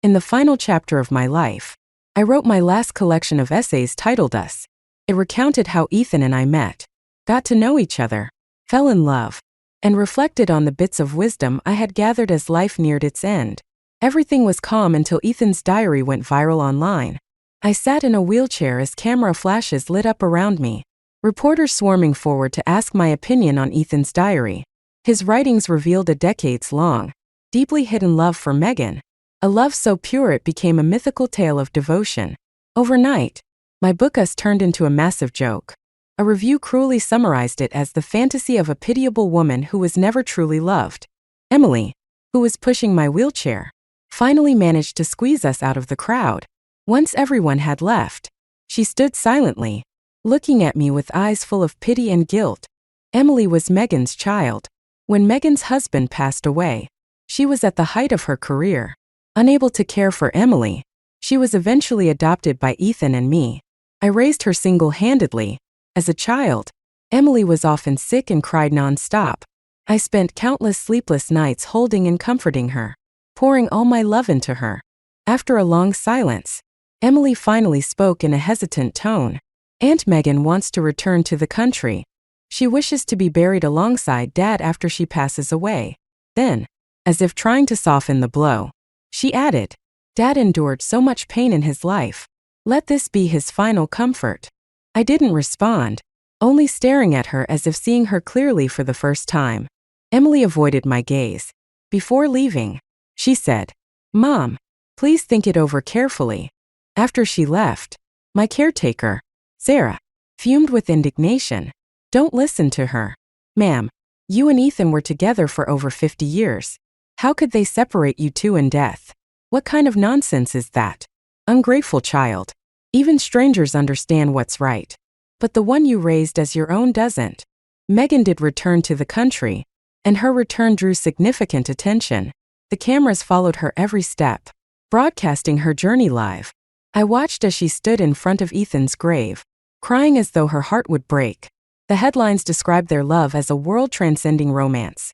In the final chapter of my life, I wrote my last collection of essays titled Us. It recounted how Ethan and I met, got to know each other, fell in love, and reflected on the bits of wisdom I had gathered as life neared its end. Everything was calm until Ethan's diary went viral online. I sat in a wheelchair as camera flashes lit up around me, reporters swarming forward to ask my opinion on Ethan's diary. His writings revealed a decades-long, deeply hidden love for Megan, a love so pure it became a mythical tale of devotion. Overnight, my book Us turned into a massive joke. A review cruelly summarized it as the fantasy of a pitiable woman who was never truly loved. Emily, who was pushing my wheelchair, finally managed to squeeze us out of the crowd. Once everyone had left, she stood silently, looking at me with eyes full of pity and guilt. Emily was Megan's child. When Megan's husband passed away, she was at the height of her career. Unable to care for Emily, she was eventually adopted by Ethan and me. I raised her single-handedly. As a child, Emily was often sick and cried non-stop. I spent countless sleepless nights holding and comforting her, pouring all my love into her. After a long silence, Emily finally spoke in a hesitant tone. Aunt Megan wants to return to the country. She wishes to be buried alongside Dad after she passes away. Then, as if trying to soften the blow, she added, Dad endured so much pain in his life. Let this be his final comfort. I didn't respond, only staring at her as if seeing her clearly for the first time. Emily avoided my gaze. Before leaving, she said, Mom, please think it over carefully. After she left, my caretaker, Sarah, fumed with indignation. Don't listen to her. Ma'am, you and Ethan were together for over 50 years. How could they separate you two in death? What kind of nonsense is that? Ungrateful child. Even strangers understand what's right. But the one you raised as your own doesn't. Megan did return to the country, and her return drew significant attention. The cameras followed her every step, broadcasting her journey live. I watched as she stood in front of Ethan's grave, crying as though her heart would break. The headlines described their love as a world-transcending romance,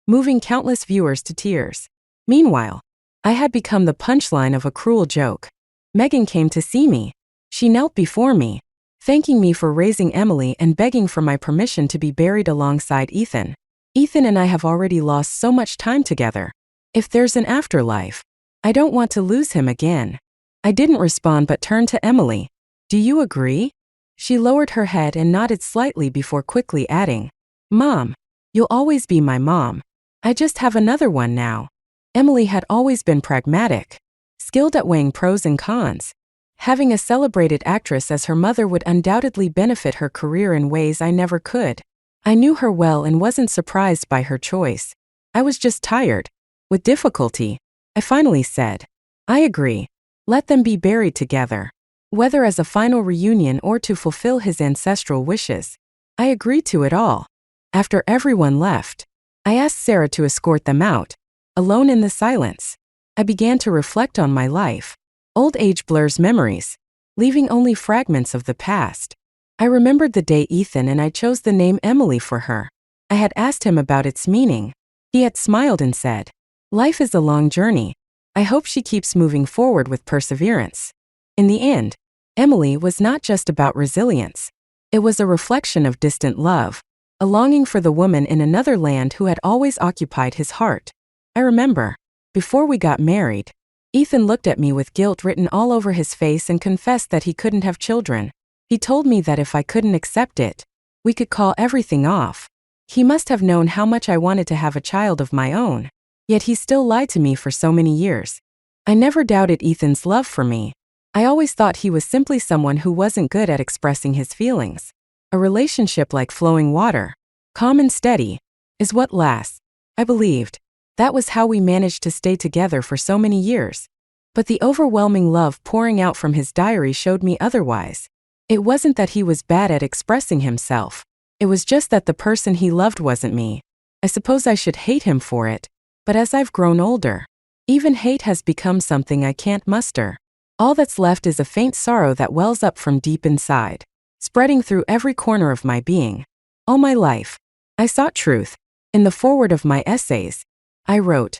moving countless viewers to tears. Meanwhile, I had become the punchline of a cruel joke. Megan came to see me. She knelt before me, thanking me for raising Emily and begging for my permission to be buried alongside Ethan. Ethan and I have already lost so much time together. If there's an afterlife, I don't want to lose him again. I didn't respond but turned to Emily. Do you agree? She lowered her head and nodded slightly before quickly adding, Mom, you'll always be my mom. I just have another one now. Emily had always been pragmatic, skilled at weighing pros and cons. Having a celebrated actress as her mother would undoubtedly benefit her career in ways I never could. I knew her well and wasn't surprised by her choice. I was just tired. With difficulty, I finally said, I agree. Let them be buried together. Whether as a final reunion or to fulfill his ancestral wishes. I agreed to it all. After everyone left, I asked Sarah to escort them out. Alone in the silence, I began to reflect on my life. Old age blurs memories, leaving only fragments of the past. I remembered the day Ethan and I chose the name Emily for her. I had asked him about its meaning. He had smiled and said, Life is a long journey. I hope she keeps moving forward with perseverance. In the end, Emily was not just about resilience. It was a reflection of distant love, a longing for the woman in another land who had always occupied his heart. I remember, before we got married, Ethan looked at me with guilt written all over his face and confessed that he couldn't have children. He told me that if I couldn't accept it, we could call everything off. He must have known how much I wanted to have a child of my own. Yet he still lied to me for so many years. I never doubted Ethan's love for me. I always thought he was simply someone who wasn't good at expressing his feelings. A relationship like flowing water, calm and steady, is what lasts. I believed. That was how we managed to stay together for so many years. But the overwhelming love pouring out from his diary showed me otherwise. It wasn't that he was bad at expressing himself. It was just that the person he loved wasn't me. I suppose I should hate him for it. But as I've grown older, even hate has become something I can't muster. All that's left is a faint sorrow that wells up from deep inside, spreading through every corner of my being. All my life, I sought truth. In the foreword of my essays, I wrote,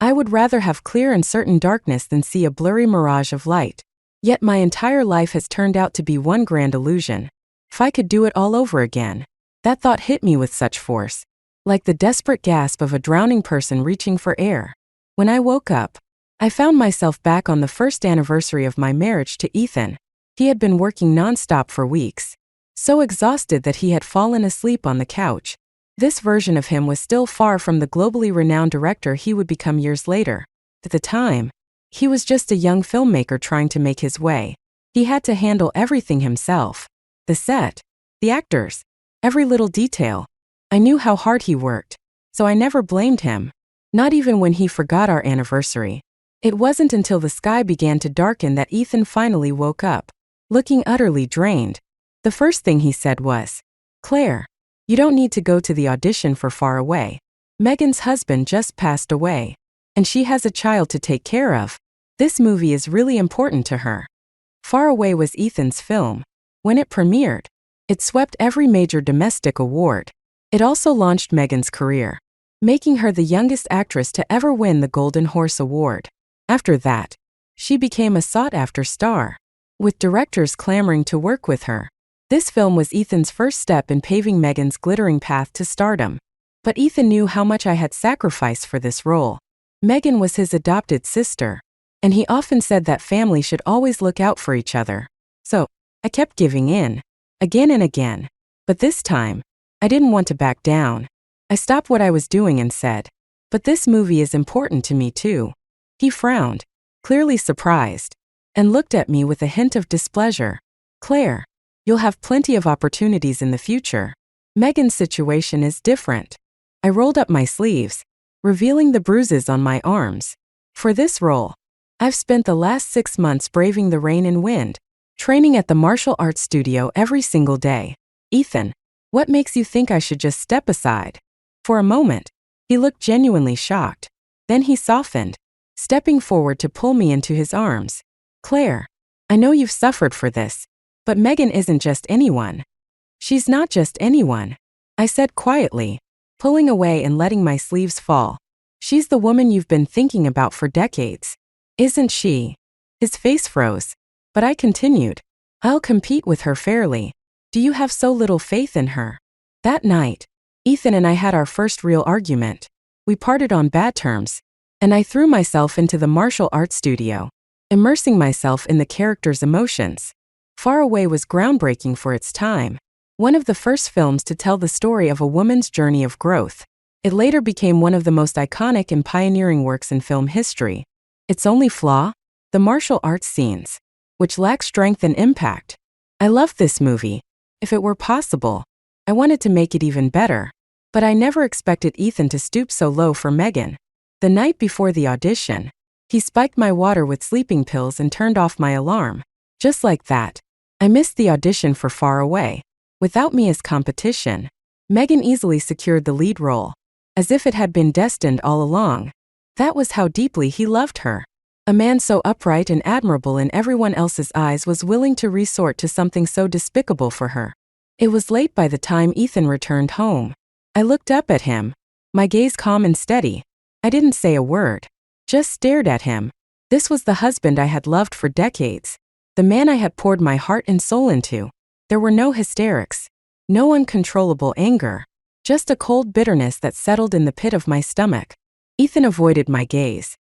I would rather have clear and certain darkness than see a blurry mirage of light. Yet my entire life has turned out to be one grand illusion. If I could do it all over again. That thought hit me with such force, like the desperate gasp of a drowning person reaching for air. When I woke up, I found myself back on the first anniversary of my marriage to Ethan. He had been working non-stop for weeks, so exhausted that he had fallen asleep on the couch. This version of him was still far from the globally renowned director he would become years later. At the time, he was just a young filmmaker trying to make his way. He had to handle everything himself. The set, the actors, every little detail. I knew how hard he worked, so I never blamed him. Not even when he forgot our anniversary. It wasn't until the sky began to darken that Ethan finally woke up, looking utterly drained. The first thing he said was, "Claire, you don't need to go to the audition for Far Away. Megan's husband just passed away, and she has a child to take care of. This movie is really important to her." Far Away was Ethan's film. When it premiered, it swept every major domestic award. It also launched Megan's career, making her the youngest actress to ever win the Golden Horse Award. After that, she became a sought-after star, with directors clamoring to work with her. This film was Ethan's first step in paving Megan's glittering path to stardom. But Ethan knew how much I had sacrificed for this role. Megan was his adopted sister, and he often said that family should always look out for each other. So, I kept giving in, again and again. But this time, I didn't want to back down. I stopped what I was doing and said, "But this movie is important to me too." He frowned, clearly surprised, and looked at me with a hint of displeasure. "Claire, you'll have plenty of opportunities in the future. Megan's situation is different." I rolled up my sleeves, revealing the bruises on my arms. For this role, I've spent the last 6 months braving the rain and wind, training at the martial arts studio every single day. "Ethan, what makes you think I should just step aside?" For a moment, he looked genuinely shocked. Then he softened, stepping forward to pull me into his arms. "Claire, I know you've suffered for this, but Megan isn't just anyone." "She's not just anyone," I said quietly, pulling away and letting my sleeves fall. "She's the woman you've been thinking about for decades. Isn't she?" His face froze, but I continued, "I'll compete with her fairly. Do you have so little faith in her?" That night, Ethan and I had our first real argument. We parted on bad terms, and I threw myself into the martial arts studio, immersing myself in the character's emotions. Far Away was groundbreaking for its time, one of the first films to tell the story of a woman's journey of growth. It later became one of the most iconic and pioneering works in film history. Its only flaw? The martial arts scenes, which lack strength and impact. I loved this movie. If it were possible, I wanted to make it even better. But I never expected Ethan to stoop so low for Megan. The night before the audition, he spiked my water with sleeping pills and turned off my alarm. Just like that, I missed the audition for Far Away. Without me as competition, Megan easily secured the lead role, as if it had been destined all along. That was how deeply he loved her. A man so upright and admirable in everyone else's eyes was willing to resort to something so despicable for her. It was late by the time Ethan returned home. I looked up at him, my gaze calm and steady. I didn't say a word, just stared at him. This was the husband I had loved for decades, the man I had poured my heart and soul into. There were no hysterics, no uncontrollable anger, just a cold bitterness that settled in the pit of my stomach. Ethan avoided my gaze,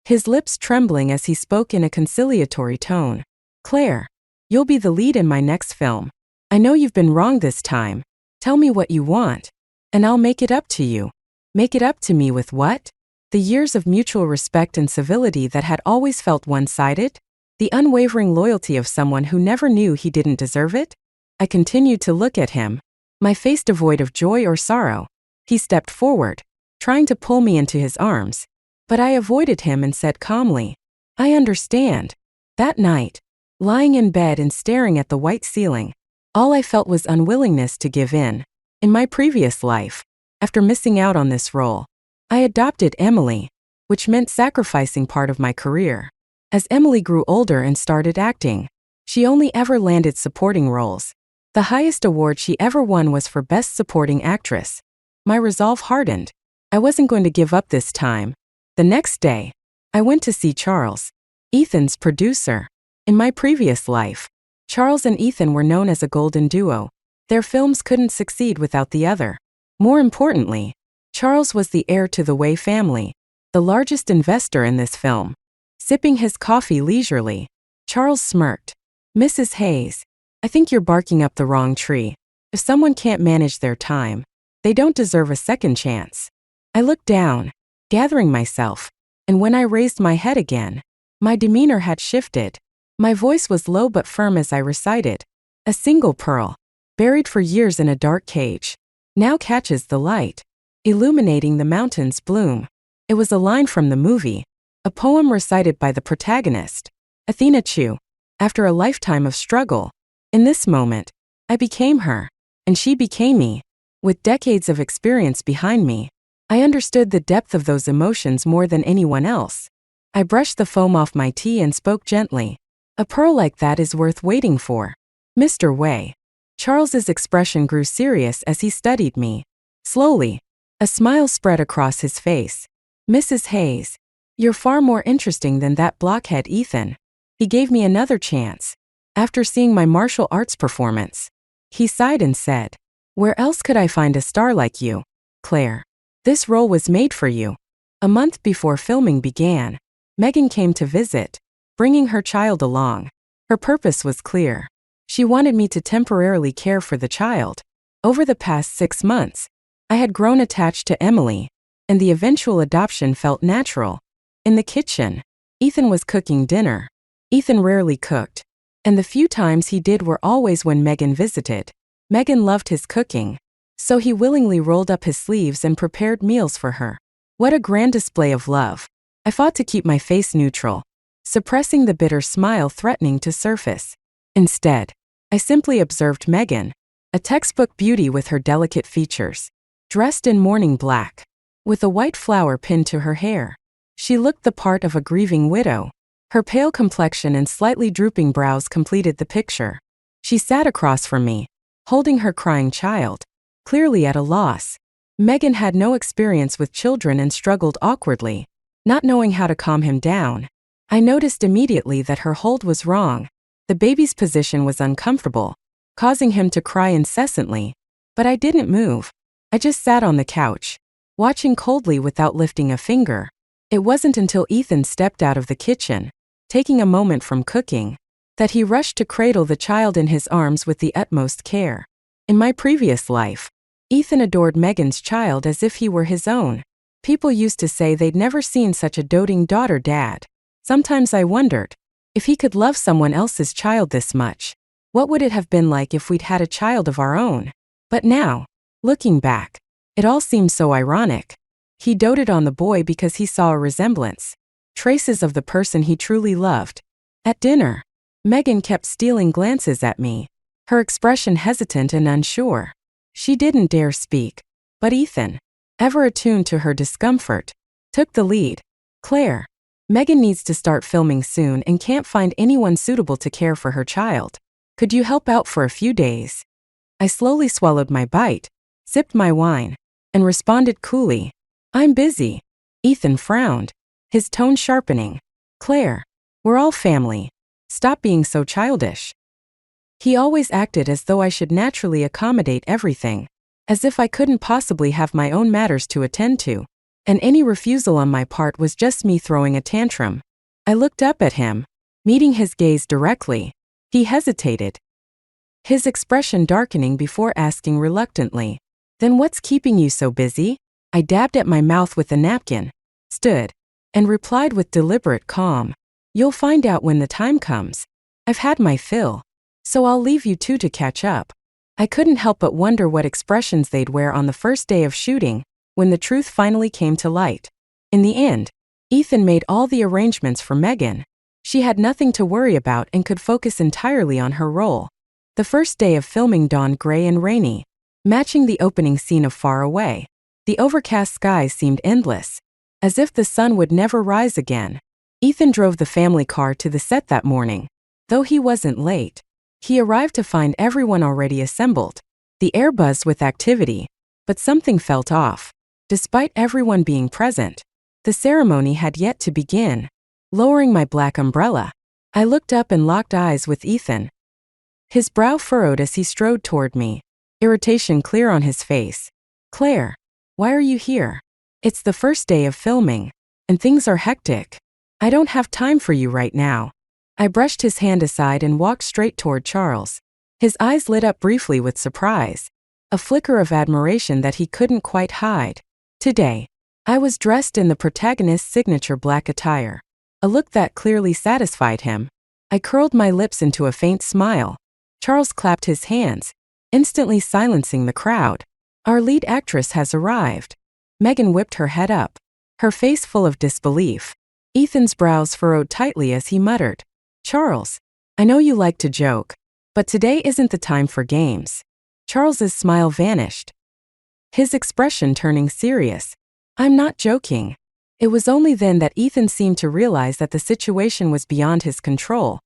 his lips trembling as he spoke in a conciliatory tone. "Claire, you'll be the lead in my next film. I know you've been wrong this time. Tell me what you want, and I'll make it up to you." Make it up to me with what? The years of mutual respect and civility that had always felt one-sided? The unwavering loyalty of someone who never knew he didn't deserve it? I continued to look at him, my face devoid of joy or sorrow. He stepped forward, trying to pull me into his arms, but I avoided him and said calmly, "I understand." That night, lying in bed and staring at the white ceiling, all I felt was unwillingness to give in. In my previous life, after missing out on this role, I adopted Emily, which meant sacrificing part of my career. As Emily grew older and started acting, she only ever landed supporting roles. The highest award she ever won was for Best Supporting Actress. My resolve hardened. I wasn't going to give up this time. The next day, I went to see Charles, Ethan's producer. In my previous life, Charles and Ethan were known as a golden duo. Their films couldn't succeed without the other. More importantly, Charles was the heir to the Way family, the largest investor in this film. Sipping his coffee leisurely, Charles smirked. "Mrs. Hayes, I think you're barking up the wrong tree. If someone can't manage their time, they don't deserve a second chance." I looked down, gathering myself, and when I raised my head again, my demeanor had shifted. My voice was low but firm as I recited, "A single pearl, buried for years in a dark cage, now catches the light, illuminating the mountain's bloom." It was a line from the movie, a poem recited by the protagonist, Athena Chu, after a lifetime of struggle. In this moment, I became her, and she became me. With decades of experience behind me, I understood the depth of those emotions more than anyone else. I brushed the foam off my tea and spoke gently. "A pearl like that is worth waiting for, Mr. Way." Charles's expression grew serious as he studied me. Slowly, a smile spread across his face. "Mrs. Hayes, you're far more interesting than that blockhead Ethan." He gave me another chance. After seeing my martial arts performance, he sighed and said, "Where else could I find a star like you, Claire? This role was made for you." A month before filming began, Megan came to visit, bringing her child along. Her purpose was clear. She wanted me to temporarily care for the child. Over the past 6 months, I had grown attached to Emily, and the eventual adoption felt natural. In the kitchen, Ethan was cooking dinner. Ethan rarely cooked, and the few times he did were always when Megan visited. Megan loved his cooking, so he willingly rolled up his sleeves and prepared meals for her. What a grand display of love. I fought to keep my face neutral, suppressing the bitter smile threatening to surface. Instead, I simply observed Megan, a textbook beauty with her delicate features, dressed in mourning black, with a white flower pinned to her hair. She looked the part of a grieving widow. Her pale complexion and slightly drooping brows completed the picture. She sat across from me, holding her crying child, clearly at a loss. Megan had no experience with children and struggled awkwardly, not knowing how to calm him down. I noticed immediately that her hold was wrong. The baby's position was uncomfortable, causing him to cry incessantly. But I didn't move. I just sat on the couch, watching coldly without lifting a finger. It wasn't until Ethan stepped out of the kitchen, taking a moment from cooking, that he rushed to cradle the child in his arms with the utmost care. In my previous life, Ethan adored Megan's child as if he were his own. People used to say they'd never seen such a doting daughter-dad. Sometimes I wondered, if he could love someone else's child this much, what would it have been like if we'd had a child of our own? But now, looking back, it all seems so ironic. He doted on the boy because he saw a resemblance, traces of the person he truly loved. At dinner, Megan kept stealing glances at me, her expression hesitant and unsure. She didn't dare speak, but Ethan, ever attuned to her discomfort, took the lead. "Claire, Megan needs to start filming soon and can't find anyone suitable to care for her child. Could you help out for a few days?" I slowly swallowed my bite, sipped my wine, and responded coolly, "I'm busy." Ethan frowned, his tone sharpening. "Claire, we're all family. Stop being so childish." He always acted as though I should naturally accommodate everything, as if I couldn't possibly have my own matters to attend to, and any refusal on my part was just me throwing a tantrum. I looked up at him, meeting his gaze directly. He hesitated, his expression darkening before asking reluctantly, "Then what's keeping you so busy?" I dabbed at my mouth with a napkin, stood, and replied with deliberate calm, "You'll find out when the time comes. I've had my fill, so I'll leave you two to catch up." I couldn't help but wonder what expressions they'd wear on the first day of shooting, when the truth finally came to light. In the end, Ethan made all the arrangements for Megan. She had nothing to worry about and could focus entirely on her role. The first day of filming dawned gray and rainy, matching the opening scene of Far Away. The overcast skies seemed endless, as if the sun would never rise again. Ethan drove the family car to the set that morning. Though he wasn't late, he arrived to find everyone already assembled. The air buzzed with activity, but something felt off. Despite everyone being present, The ceremony had yet to begin. Lowering my black umbrella, I looked up and locked eyes with Ethan. His brow furrowed as he strode toward me, irritation clear on his face. "Claire, why are you here? It's the first day of filming, and things are hectic. I don't have time for you right now." I brushed his hand aside and walked straight toward Charles. His eyes lit up briefly with surprise, a flicker of admiration that he couldn't quite hide. Today, I was dressed in the protagonist's signature black attire, a look that clearly satisfied him. I curled my lips into a faint smile. Charles clapped his hands, instantly silencing the crowd. "Our lead actress has arrived." Megan whipped her head up, her face full of disbelief. Ethan's brows furrowed tightly as he muttered, "Charles, I know you like to joke, but today isn't the time for games." Charles's smile vanished, his expression turning serious. "I'm not joking." It was only then that Ethan seemed to realize that the situation was beyond his control.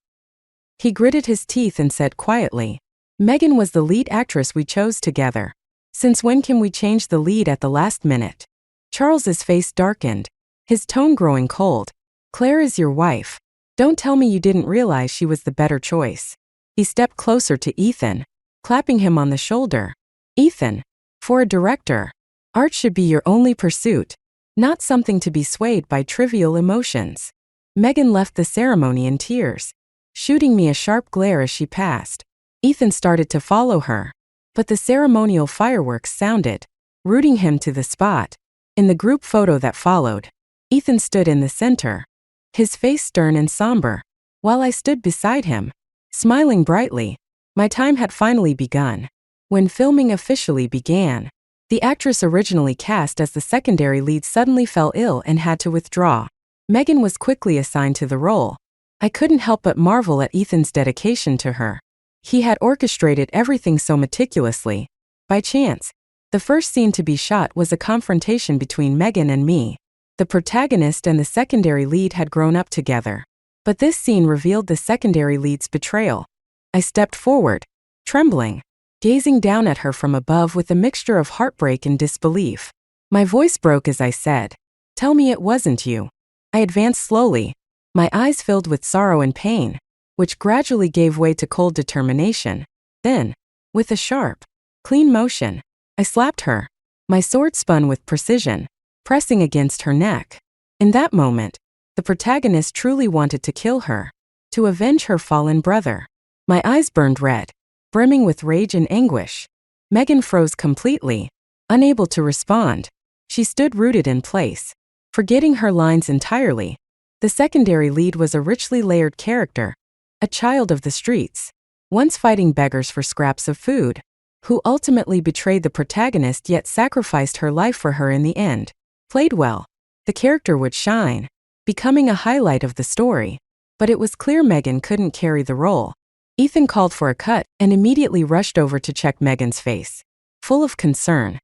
He gritted his teeth and said quietly, "Megan was the lead actress we chose together. Since when can we change the lead at the last minute?" Charles's face darkened, his tone growing cold. "Claire is your wife. Don't tell me you didn't realize she was the better choice." He stepped closer to Ethan, clapping him on the shoulder. "Ethan, for a director, art should be your only pursuit, not something to be swayed by trivial emotions." Megan left the ceremony in tears, shooting me a sharp glare as she passed. Ethan started to follow her, but the ceremonial fireworks sounded, rooting him to the spot. In the group photo that followed, Ethan stood in the center, his face stern and somber, while I stood beside him, smiling brightly. My time had finally begun. When filming officially began, the actress originally cast as the secondary lead suddenly fell ill and had to withdraw. Megan was quickly assigned to the role. I couldn't help but marvel at Ethan's dedication to her. He had orchestrated everything so meticulously. By chance, the first scene to be shot was a confrontation between Megan and me. The protagonist and the secondary lead had grown up together, but this scene revealed the secondary lead's betrayal. I stepped forward, trembling, gazing down at her from above with a mixture of heartbreak and disbelief. My voice broke as I said, "Tell me it wasn't you." I advanced slowly, my eyes filled with sorrow and pain, which gradually gave way to cold determination. Then, with a sharp, clean motion, I slapped her. My sword spun with precision, pressing against her neck. In that moment, the protagonist truly wanted to kill her, to avenge her fallen brother. My eyes burned red, brimming with rage and anguish. Megan froze completely, unable to respond. She stood rooted in place, forgetting her lines entirely. The secondary lead was a richly layered character, a child of the streets, once fighting beggars for scraps of food, who ultimately betrayed the protagonist yet sacrificed her life for her in the end. Played well, the character would shine, becoming a highlight of the story. But it was clear Megan couldn't carry the role. Ethan called for a cut and immediately rushed over to check Megan's face, full of concern.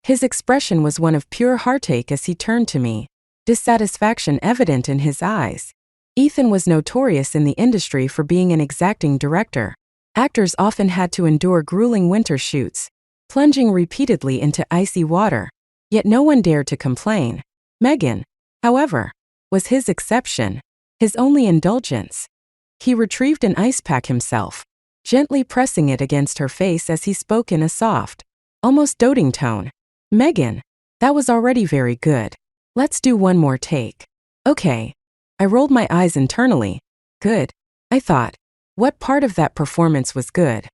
His expression was one of pure heartache as he turned to me, dissatisfaction evident in his eyes. Ethan was notorious in the industry for being an exacting director. Actors often had to endure grueling winter shoots, plunging repeatedly into icy water, yet no one dared to complain. Megan, however, was his exception, his only indulgence. He retrieved an ice pack himself, gently pressing it against her face as he spoke in a soft, almost doting tone. "Megan, that was already very good. Let's do one more take." "Okay." I rolled my eyes internally. "Good," I thought. What part of that performance was good?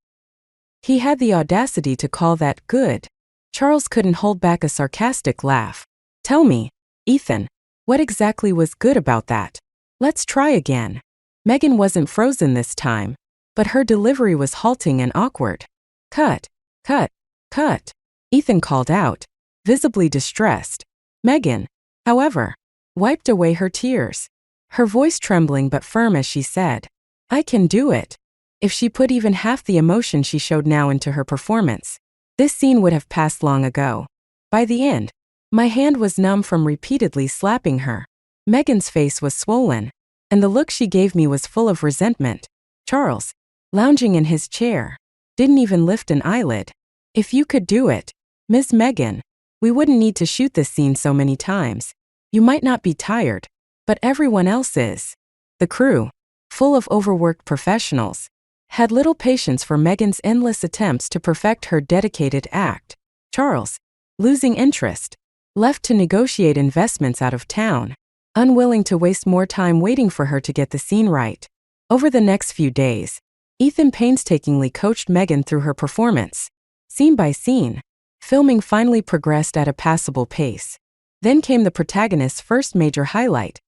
He had the audacity to call that good. Charles couldn't hold back a sarcastic laugh. "Tell me, Ethan, what exactly was good about that? Let's try again." Megan wasn't frozen this time, but her delivery was halting and awkward. "Cut, cut, cut," Ethan called out, visibly distressed. Megan, however, wiped away her tears, her voice trembling but firm as she said, "I can do it." If she put even half the emotion she showed now into her performance, this scene would have passed long ago. By the end, my hand was numb from repeatedly slapping her. Megan's face was swollen, and the look she gave me was full of resentment. Charles, lounging in his chair, didn't even lift an eyelid. "If you could do it, Miss Megan, we wouldn't need to shoot this scene so many times." You might not be tired, but everyone else is. The crew, full of overworked professionals, had little patience for Megan's endless attempts to perfect her dedicated act. Charles, losing interest, left to negotiate investments out of town, unwilling to waste more time waiting for her to get the scene right. Over the next few days, Ethan painstakingly coached Megan through her performance. Scene by scene, filming finally progressed at a passable pace. Then came the protagonist's first major highlight,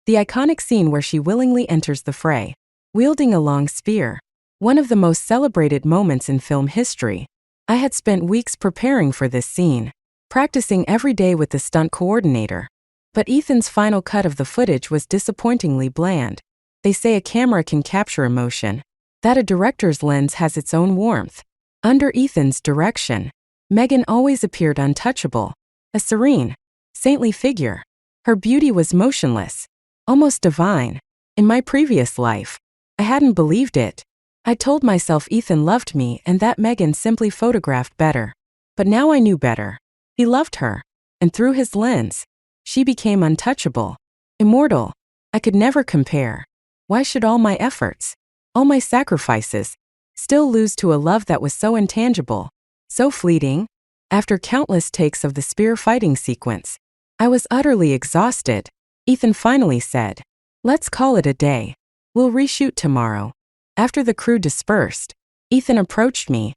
the iconic scene where she willingly enters the fray, wielding a long spear. One of the most celebrated moments in film history. I had spent weeks preparing for this scene, practicing every day with the stunt coordinator. But Ethan's final cut of the footage was disappointingly bland. They say a camera can capture emotion, that a director's lens has its own warmth. Under Ethan's direction, Megan always appeared untouchable, a serene, saintly figure. Her beauty was motionless, almost divine. In my previous life, I hadn't believed it. I told myself Ethan loved me and that Megan simply photographed better. But now I knew better. He loved her, and through his lens, she became untouchable, immortal. I could never compare. Why should all my efforts, all my sacrifices, still lose to a love that was so intangible, so fleeting? After countless takes of the spear fighting sequence, I was utterly exhausted. Ethan finally said, "Let's call it a day. We'll reshoot tomorrow." After the crew dispersed, Ethan approached me,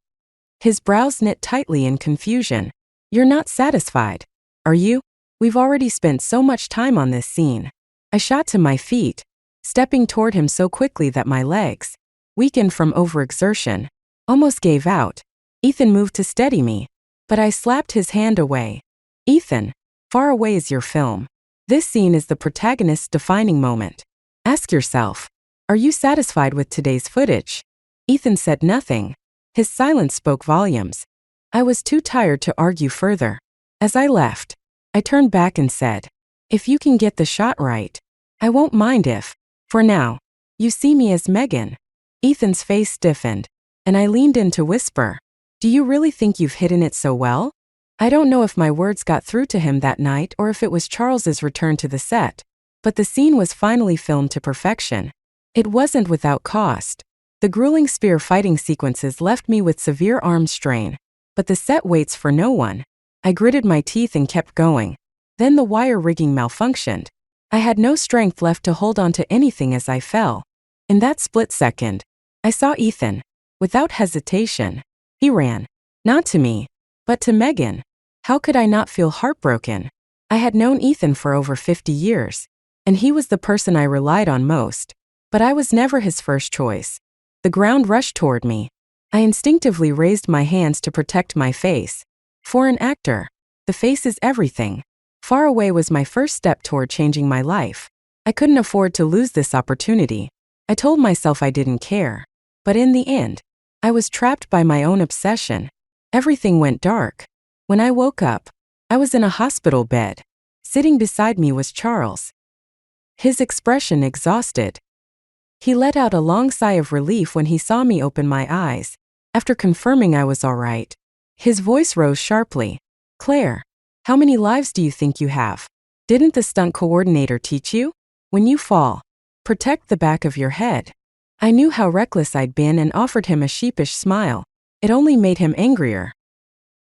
his brows knit tightly in confusion. "You're not satisfied, are you? We've already spent so much time on this scene." I shot to my feet, stepping toward him so quickly that my legs, weakened from overexertion, almost gave out. Ethan moved to steady me, but I slapped his hand away. "Ethan, far away is your film. This scene is the protagonist's defining moment. Ask yourself, are you satisfied with today's footage?" Ethan said nothing. His silence spoke volumes. I was too tired to argue further. As I left, I turned back and said, "If you can get the shot right, I won't mind if, for now, you see me as Megan." Ethan's face stiffened, and I leaned in to whisper, "Do you really think you've hidden it so well?" I don't know if my words got through to him that night or if it was Charles's return to the set, but the scene was finally filmed to perfection. It wasn't without cost. The grueling spear fighting sequences left me with severe arm strain, but the set waits for no one. I gritted my teeth and kept going. Then the wire rigging malfunctioned. I had no strength left to hold on to anything as I fell. In that split second, I saw Ethan. Without hesitation, he ran. Not to me, but to Megan. How could I not feel heartbroken? I had known Ethan for over 50 years, and he was the person I relied on most. But I was never his first choice. The ground rushed toward me. I instinctively raised my hands to protect my face. For an actor, the face is everything. Far away was my first step toward changing my life. I couldn't afford to lose this opportunity. I told myself I didn't care. But in the end, I was trapped by my own obsession. Everything went dark. When I woke up, I was in a hospital bed. Sitting beside me was Charles. His expression exhausted. He let out a long sigh of relief when he saw me open my eyes. After confirming I was all right, his voice rose sharply. "Claire, how many lives do you think you have? Didn't the stunt coordinator teach you? When you fall, protect the back of your head." I knew how reckless I'd been and offered him a sheepish smile. It only made him angrier.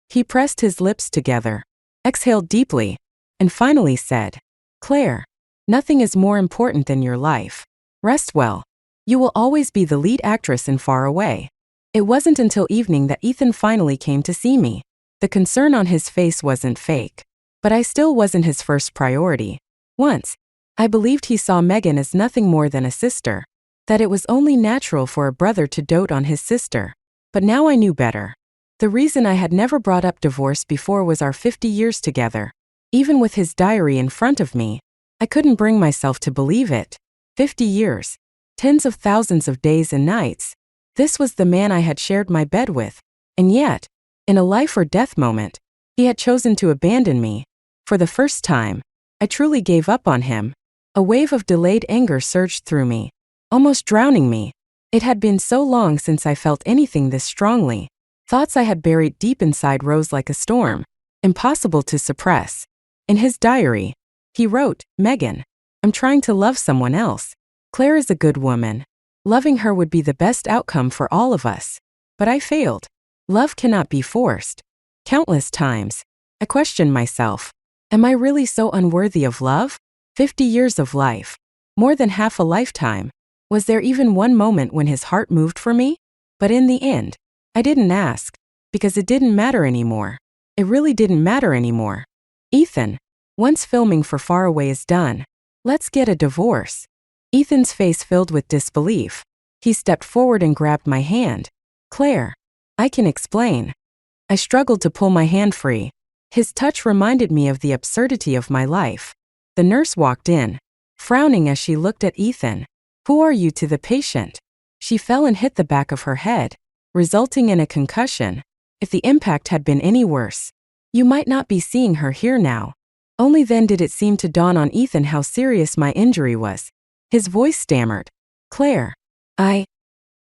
He pressed his lips together, exhaled deeply, and finally said, "Claire, nothing is more important than your life. Rest well. You will always be the lead actress in Far Away." It wasn't until evening that Ethan finally came to see me. The concern on his face wasn't fake, but I still wasn't his first priority. Once, I believed he saw Megan as nothing more than a sister, that it was only natural for a brother to dote on his sister. But now I knew better. The reason I had never brought up divorce before was our 50 years together. Even with his diary in front of me, I couldn't bring myself to believe it. 50 years. Tens of thousands of days and nights. This was the man I had shared my bed with. And yet, in a life or death moment, he had chosen to abandon me. For the first time, I truly gave up on him. A wave of delayed anger surged through me, almost drowning me. It had been so long since I felt anything this strongly. Thoughts I had buried deep inside rose like a storm, impossible to suppress. In his diary, He wrote, "Megan, I'm trying to love someone else. Claire is a good woman. Loving her would be the best outcome for all of us. But I failed. Love cannot be forced." Countless times, I questioned myself. Am I really so unworthy of love? 50 years of life. More than half a lifetime. Was there even one moment when his heart moved for me? But in the end, I didn't ask. Because it didn't matter anymore. It really didn't matter anymore. "Ethan, once filming for Far Away is done, let's get a divorce." Ethan's face filled with disbelief. He stepped forward and grabbed my hand. "Claire, I can explain." I struggled to pull my hand free. His touch reminded me of the absurdity of my life. The nurse walked in, frowning as she looked at Ethan. "Who are you?" to the patient. She fell and hit the back of her head, resulting in a concussion. If the impact had been any worse, you might not be seeing her here now. Only then did it seem to dawn on Ethan how serious my injury was. His voice stammered. "Claire, I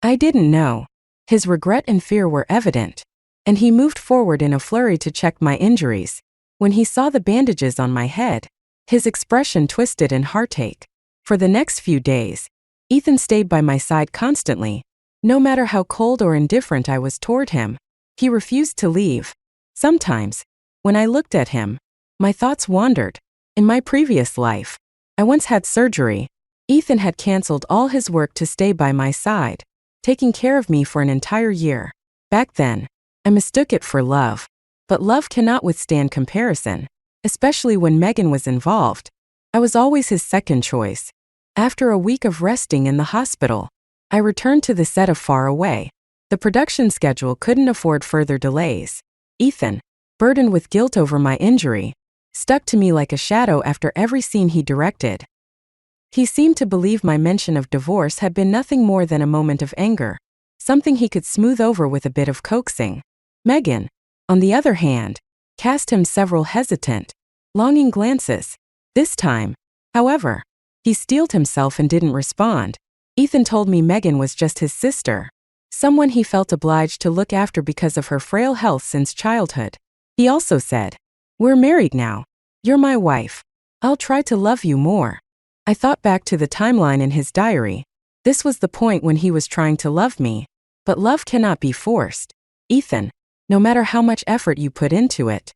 didn't know." His regret and fear were evident, and he moved forward in a flurry to check my injuries. When he saw the bandages on my head, his expression twisted in heartache. For the next few days, Ethan stayed by my side constantly. No matter how cold or indifferent I was toward him, he refused to leave. Sometimes, when I looked at him, my thoughts wandered. In my previous life, I once had surgery. Ethan had canceled all his work to stay by my side, taking care of me for an entire year. Back then, I mistook it for love. But love cannot withstand comparison, especially when Megan was involved. I was always his second choice. After a week of resting in the hospital, I returned to the set of Far Away. The production schedule couldn't afford further delays. Ethan, burdened with guilt over my injury, stuck to me like a shadow after every scene he directed. He seemed to believe my mention of divorce had been nothing more than a moment of anger, something he could smooth over with a bit of coaxing. Megan, on the other hand, cast him several hesitant, longing glances. This time, however, he steeled himself and didn't respond. Ethan told me Megan was just his sister, someone he felt obliged to look after because of her frail health since childhood. He also said, "We're married now. You're my wife. I'll try to love you more." I thought back to the timeline in his diary. This was the point when he was trying to love me. But love cannot be forced. "Ethan, no matter how much effort you put into it."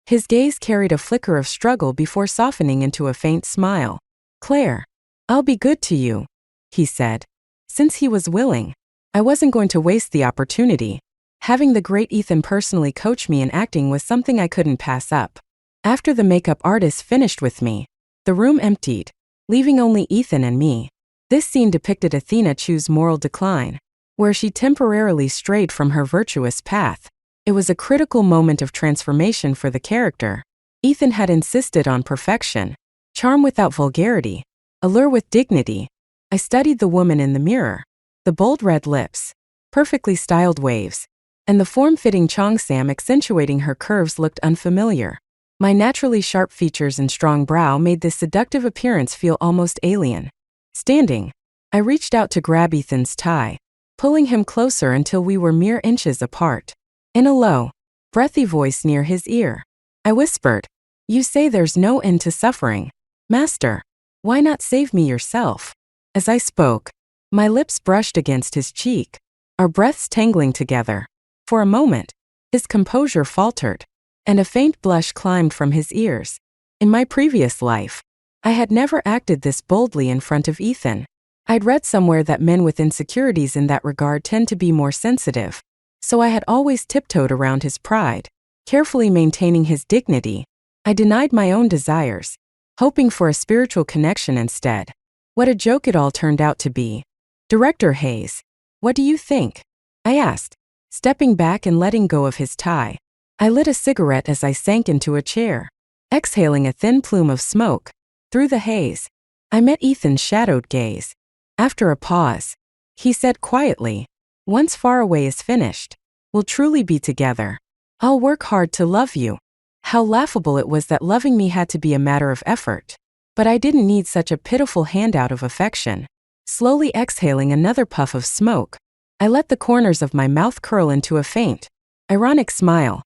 His gaze carried a flicker of struggle before softening into a faint smile. "Claire, I'll be good to you," he said. Since he was willing, I wasn't going to waste the opportunity. Having the great Ethan personally coach me in acting was something I couldn't pass up. After the makeup artist finished with me, the room emptied, leaving only Ethan and me. This scene depicted Athena Chu's moral decline, where she temporarily strayed from her virtuous path. It was a critical moment of transformation for the character. Ethan had insisted on perfection, charm without vulgarity, allure with dignity. I studied the woman in the mirror. The bold red lips, perfectly styled waves, and the form-fitting cheongsam accentuating her curves looked unfamiliar. My naturally sharp features and strong brow made this seductive appearance feel almost alien. Standing, I reached out to grab Ethan's tie, pulling him closer until we were mere inches apart. In a low, breathy voice near his ear, I whispered, "You say there's no end to suffering. Master, why not save me yourself?" As I spoke, my lips brushed against his cheek, our breaths tangling together. For a moment, his composure faltered, and a faint blush climbed from his ears. In my previous life, I had never acted this boldly in front of Ethan. I'd read somewhere that men with insecurities in that regard tend to be more sensitive, so I had always tiptoed around his pride, carefully maintaining his dignity. I denied my own desires, hoping for a spiritual connection instead. What a joke it all turned out to be. "Director Hayes, what do you think?" I asked, stepping back and letting go of his tie. I lit a cigarette as I sank into a chair, exhaling a thin plume of smoke. Through the haze, I met Ethan's shadowed gaze. After a pause, he said quietly, "Once Far Away is finished, we'll truly be together. I'll work hard to love you." How laughable it was that loving me had to be a matter of effort. But I didn't need such a pitiful handout of affection. Slowly exhaling another puff of smoke, I let the corners of my mouth curl into a faint, ironic smile.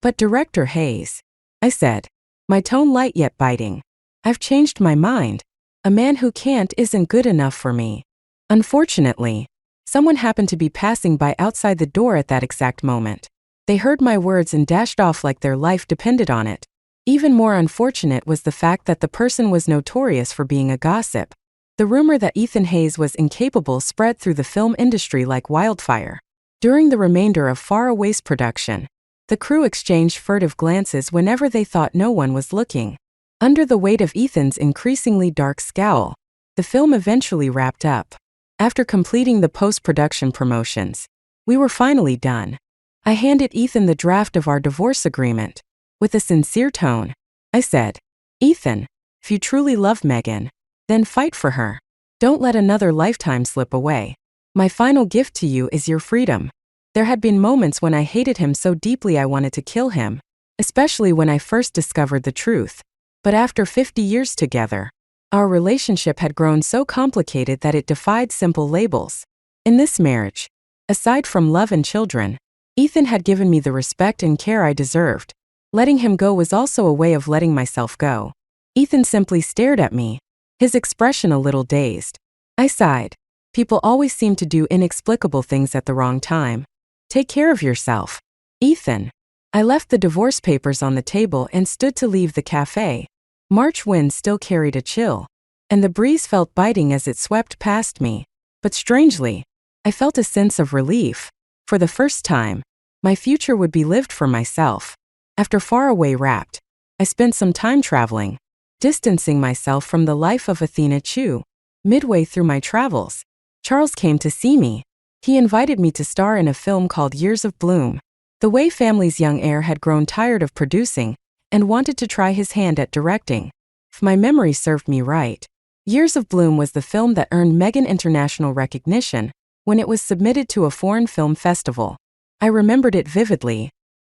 "But Director Hayes," I said, my tone light yet biting, I've changed my mind. A man who can't isn't good enough for me. Unfortunately, someone happened to be passing by outside the door at that exact moment. They heard my words and dashed off like their life depended on it. Even more unfortunate was the fact that the person was notorious for being a gossip. The rumor that Ethan Hayes was incapable spread through the film industry like wildfire. During the remainder of Far Away's production, the crew exchanged furtive glances whenever they thought no one was looking. Under the weight of Ethan's increasingly dark scowl, the film eventually wrapped up. After completing the post-production promotions, we were finally done. I handed Ethan the draft of our divorce agreement. With a sincere tone, I said, "Ethan, if you truly love Megan, then fight for her. Don't let another lifetime slip away. My final gift to you is your freedom." There had been moments when I hated him so deeply I wanted to kill him, especially when I first discovered the truth. But after 50 years together, our relationship had grown so complicated that it defied simple labels. In this marriage, aside from love and children, Ethan had given me the respect and care I deserved. Letting him go was also a way of letting myself go. Ethan simply stared at me, his expression a little dazed. I sighed. People always seem to do inexplicable things at the wrong time. Take care of yourself, Ethan. I left the divorce papers on the table and stood to leave the cafe. March wind still carried a chill, and the breeze felt biting as it swept past me. But strangely, I felt a sense of relief. For the first time, my future would be lived for myself. After Far Away wrapped, I spent some time traveling, distancing myself from the life of Athena Chu. Midway through my travels, Charles came to see me. He invited me to star in a film called Years of Bloom. The Wei family's young heir had grown tired of producing and wanted to try his hand at directing. If my memory served me right, Years of Bloom was the film that earned Megan international recognition when it was submitted to a foreign film festival. I remembered it vividly.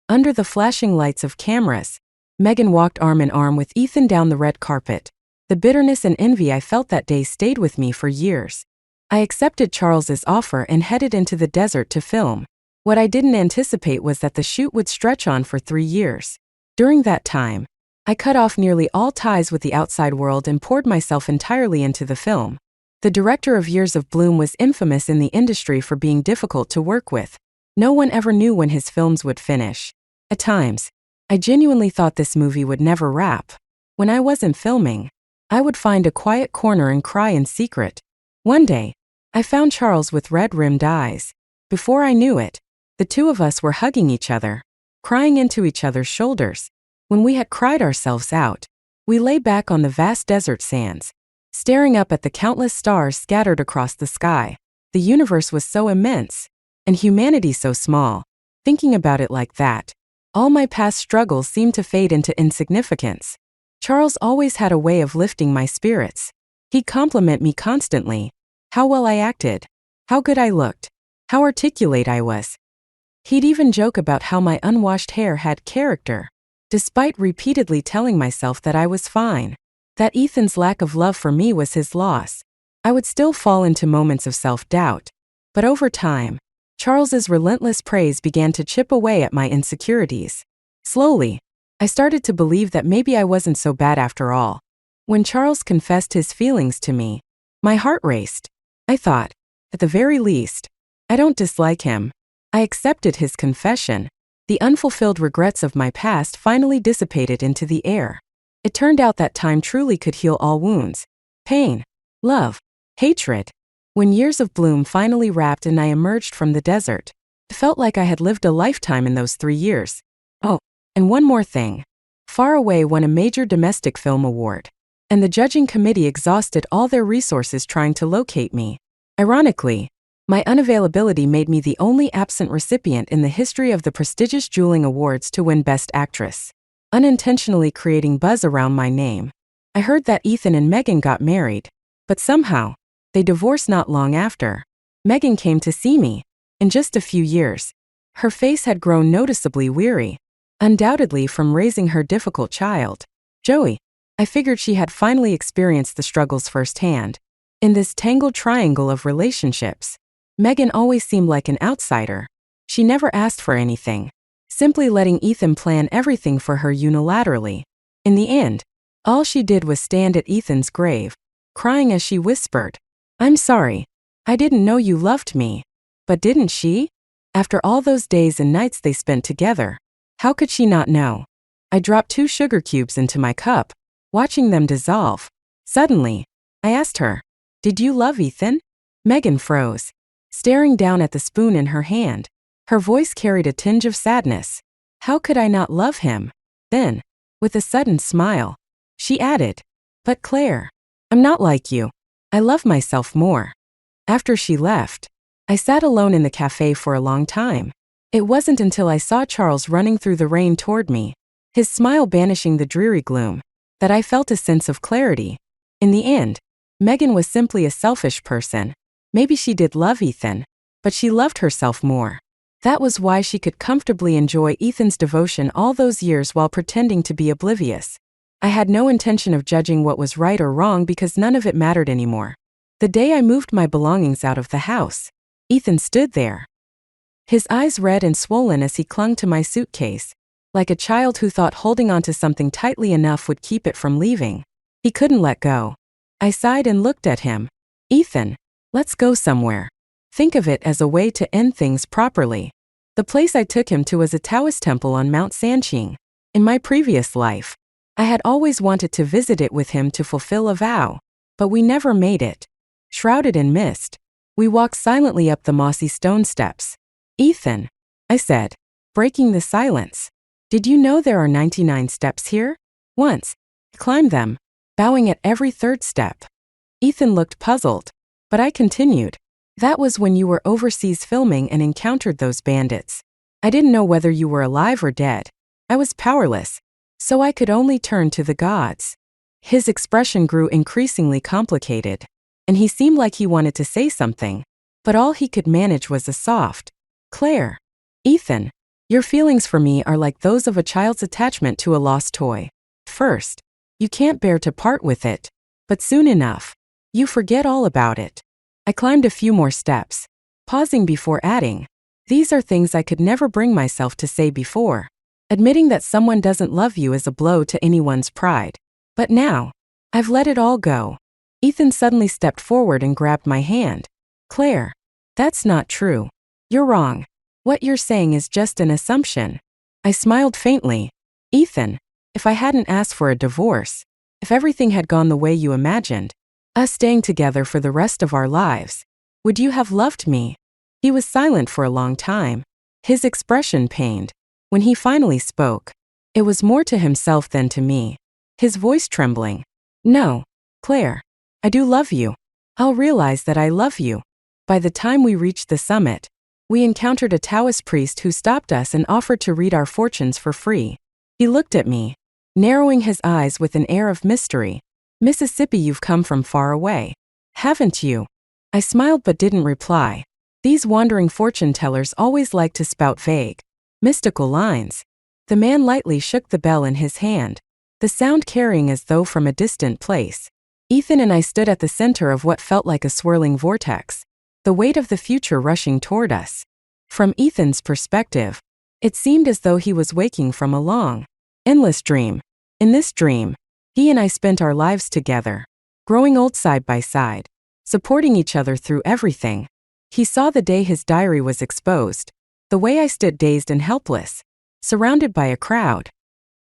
Under the flashing lights of cameras, Megan walked arm in arm with Ethan down the red carpet. The bitterness and envy I felt that day stayed with me for years. I accepted Charles's offer and headed into the desert to film. What I didn't anticipate was that the shoot would stretch on for 3 years. During that time, I cut off nearly all ties with the outside world and poured myself entirely into the film. The director of Years of Bloom was infamous in the industry for being difficult to work with. No one ever knew when his films would finish. At times, I genuinely thought this movie would never wrap. When I wasn't filming, I would find a quiet corner and cry in secret. One day, I found Charles with red-rimmed eyes. Before I knew it, the two of us were hugging each other, crying into each other's shoulders. When we had cried ourselves out, we lay back on the vast desert sands, staring up at the countless stars scattered across the sky. The universe was so immense, and humanity so small. Thinking about it like that, all my past struggles seemed to fade into insignificance. Charles always had a way of lifting my spirits. He'd compliment me constantly. How well I acted, how good I looked, how articulate I was. He'd even joke about how my unwashed hair had character. Despite repeatedly telling myself that I was fine, that Ethan's lack of love for me was his loss, I would still fall into moments of self-doubt. But over time, Charles's relentless praise began to chip away at my insecurities. Slowly, I started to believe that maybe I wasn't so bad after all. When Charles confessed his feelings to me, my heart raced. I thought, at the very least, I don't dislike him. I accepted his confession. The unfulfilled regrets of my past finally dissipated into the air. It turned out that time truly could heal all wounds. Pain, love, hatred. When Years of Bloom finally wrapped and I emerged from the desert, it felt like I had lived a lifetime in those 3 years. Oh, and one more thing. Far Away won a major domestic film award, and the judging committee exhausted all their resources trying to locate me. Ironically, my unavailability made me the only absent recipient in the history of the prestigious Juling Awards to win Best Actress, unintentionally creating buzz around my name. I heard that Ethan and Megan got married, but somehow, they divorced not long after. Megan came to see me. In just a few years, her face had grown noticeably weary, undoubtedly from raising her difficult child, Joey. I figured she had finally experienced the struggles firsthand. In this tangled triangle of relationships, Megan always seemed like an outsider. She never asked for anything, simply letting Ethan plan everything for her unilaterally. In the end, All she did was stand at Ethan's grave, crying as she whispered, "I'm sorry. I didn't know you loved me." But didn't she? After all those days and nights they spent together, how could she not know? I dropped 2 sugar cubes into my cup, watching them dissolve. Suddenly, I asked her, "Did you love Ethan?" Megan froze, staring down at the spoon in her hand. Her voice carried a tinge of sadness. How could I not love him? Then, with a sudden smile, she added, "But Claire, I'm not like you. I love myself more." After she left, I sat alone in the cafe for a long time. It wasn't until I saw Charles running through the rain toward me, his smile banishing the dreary gloom, that I felt a sense of clarity. In the end, Megan was simply a selfish person. Maybe she did love Ethan, but she loved herself more. That was why she could comfortably enjoy Ethan's devotion all those years while pretending to be oblivious. I had no intention of judging what was right or wrong because none of it mattered anymore. The day I moved my belongings out of the house, Ethan stood there, his eyes red and swollen as he clung to my suitcase, like a child who thought holding onto something tightly enough would keep it from leaving. He couldn't let go. I sighed and looked at him. "Ethan, let's go somewhere. Think of it as a way to end things properly." The place I took him to was a Taoist temple on Mount Sanqing. In my previous life, I had always wanted to visit it with him to fulfill a vow, but we never made it. Shrouded in mist, we walked silently up the mossy stone steps. "Ethan," I said, breaking the silence, "did you know there are 99 steps here?" Once, I climbed them, bowing at every 3rd step. Ethan looked puzzled, but I continued, "That was when you were overseas filming and encountered those bandits. I didn't know whether you were alive or dead. I was powerless, so I could only turn to the gods." His expression grew increasingly complicated, and he seemed like he wanted to say something, but all he could manage was a soft, "Claire." "Ethan, your feelings for me are like those of a child's attachment to a lost toy. First, you can't bear to part with it, but soon enough, you forget all about it." I climbed a few more steps, pausing before adding, "These are things I could never bring myself to say before. Admitting that someone doesn't love you is a blow to anyone's pride. But now, I've let it all go." Ethan suddenly stepped forward and grabbed my hand. "Claire, that's not true. You're wrong. What you're saying is just an assumption." I smiled faintly. "Ethan, if I hadn't asked for a divorce, if everything had gone the way you imagined, us staying together for the rest of our lives, would you have loved me?" He was silent for a long time, his expression pained. When he finally spoke, it was more to himself than to me, his voice trembling. "No, Claire, I do love you. I'll realize that I love you." By the time we reached the summit, we encountered a Taoist priest who stopped us and offered to read our fortunes for free. He looked at me, narrowing his eyes with an air of mystery. "Mississippi, you've come from far away, haven't you?" I smiled but didn't reply. These wandering fortune tellers always like to spout vague, mystical lines. The man lightly shook the bell in his hand, the sound carrying as though from a distant place. Ethan and I stood at the center of what felt like a swirling vortex, the weight of the future rushing toward us. From Ethan's perspective, it seemed as though he was waking from a long, endless dream. In this dream, he and I spent our lives together, growing old side by side, supporting each other through everything. He saw the day his diary was exposed, the way I stood dazed and helpless, surrounded by a crowd.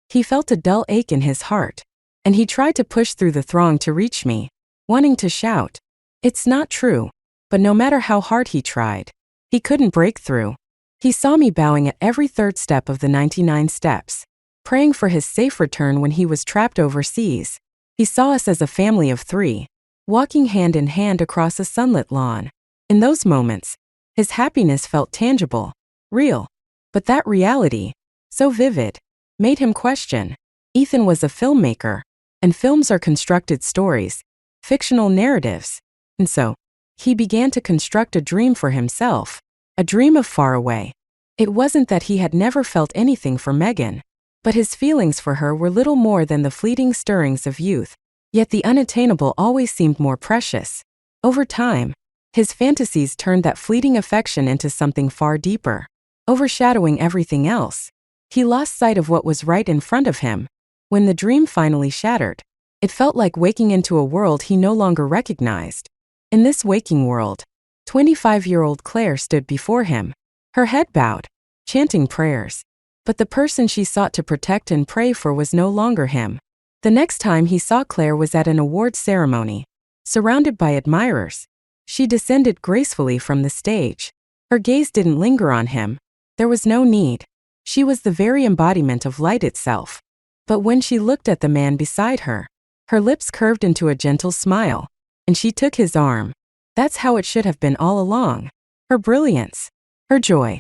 He felt a dull ache in his heart, and he tried to push through the throng to reach me, wanting to shout, "It's not true." But no matter how hard he tried, he couldn't break through. He saw me bowing at every 3rd step of the 99 steps, praying for his safe return when he was trapped overseas. He saw us as a family of 3, walking hand in hand across a sunlit lawn. In those moments, his happiness felt tangible, real. But that reality, so vivid, made him question. Ethan was a filmmaker, and films are constructed stories, fictional narratives. And so, he began to construct a dream for himself, a dream of far away. It wasn't that he had never felt anything for Megan, but his feelings for her were little more than the fleeting stirrings of youth. Yet the unattainable always seemed more precious. Over time, his fantasies turned that fleeting affection into something far deeper, overshadowing everything else. He lost sight of what was right in front of him. When the dream finally shattered, It felt like waking into a world he no longer recognized. In this waking world, 25-year-old Claire stood before him, her head bowed, chanting prayers. But the person she sought to protect and pray for was no longer him. The next time he saw Claire was at an awards ceremony. Surrounded by admirers, she descended gracefully from the stage. Her gaze didn't linger on him. There was no need. She was the very embodiment of light itself. But when she looked at the man beside her, her lips curved into a gentle smile, and she took his arm. That's how it should have been all along. Her brilliance, her joy.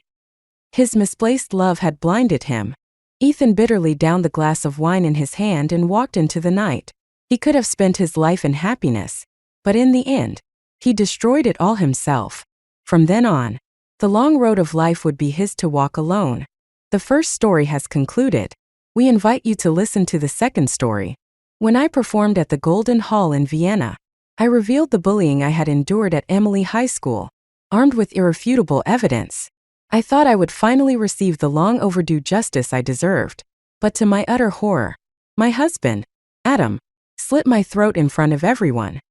His misplaced love had blinded him. Ethan bitterly downed the glass of wine in his hand and walked into the night. He could have spent his life in happiness, but in the end, he destroyed it all himself. From then on, the long road of life would be his to walk alone. The first story has concluded. We invite you to listen to the second story. When I performed at the Golden Hall in Vienna, I revealed the bullying I had endured at Emily High School. Armed with irrefutable evidence, I thought I would finally receive the long overdue justice I deserved. But to my utter horror, my husband, Adam, slit my throat in front of everyone.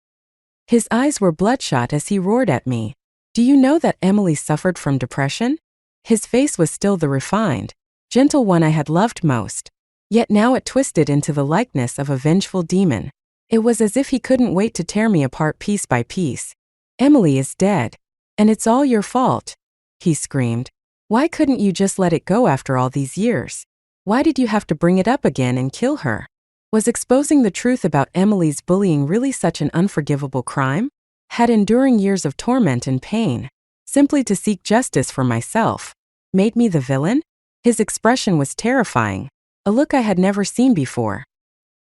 His eyes were bloodshot as he roared at me. Do you know that Emily suffered from depression? His face was still the refined, gentle one I had loved most. Yet now it twisted into the likeness of a vengeful demon. It was as if he couldn't wait to tear me apart piece by piece. Emily is dead. And it's all your fault, he screamed. Why couldn't you just let it go after all these years? Why did you have to bring it up again and kill her? Was exposing the truth about Emily's bullying really such an unforgivable crime? Had enduring years of torment and pain, simply to seek justice for myself, made me the villain? His expression was terrifying, a look I had never seen before.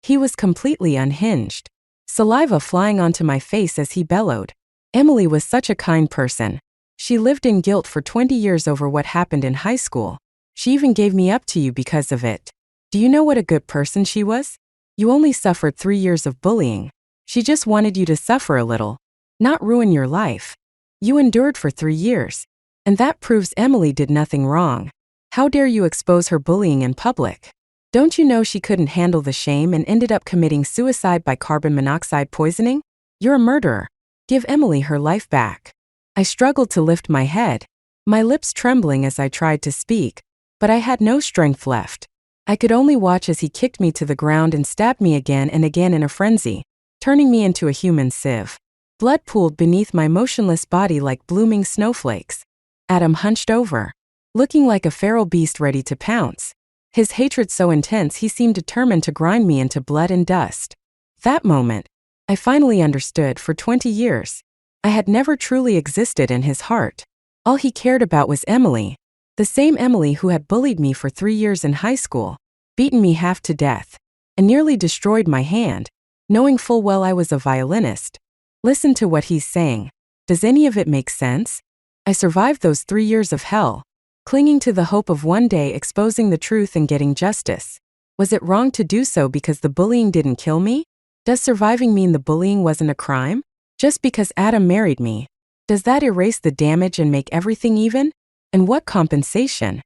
He was completely unhinged, saliva flying onto my face as he bellowed. Emily was such a kind person. She lived in guilt for 20 years over what happened in high school. She even gave me up to you because of it. Do you know what a good person she was? You only suffered 3 years of bullying. She just wanted you to suffer a little, not ruin your life. You endured for 3 years. And that proves Emily did nothing wrong. How dare you expose her bullying in public? Don't you know she couldn't handle the shame and ended up committing suicide by carbon monoxide poisoning? You're a murderer. Give Emily her life back. I struggled to lift my head, my lips trembling as I tried to speak, but I had no strength left. I could only watch as he kicked me to the ground and stabbed me again and again in a frenzy, turning me into a human sieve. Blood pooled beneath my motionless body like blooming snowflakes. Adam hunched over, looking like a feral beast ready to pounce. His hatred so intense he seemed determined to grind me into blood and dust. That moment, I finally understood. For 20 years, I had never truly existed in his heart. All he cared about was Emily, the same Emily who had bullied me for 3 years in high school, beaten me half to death, and nearly destroyed my hand, knowing full well I was a violinist. Listen to what he's saying. Does any of it make sense? I survived those 3 years of hell, clinging to the hope of one day exposing the truth and getting justice. Was it wrong to do so because the bullying didn't kill me? Does surviving mean the bullying wasn't a crime? Just because Adam married me, does that erase the damage and make everything even? And what compensation?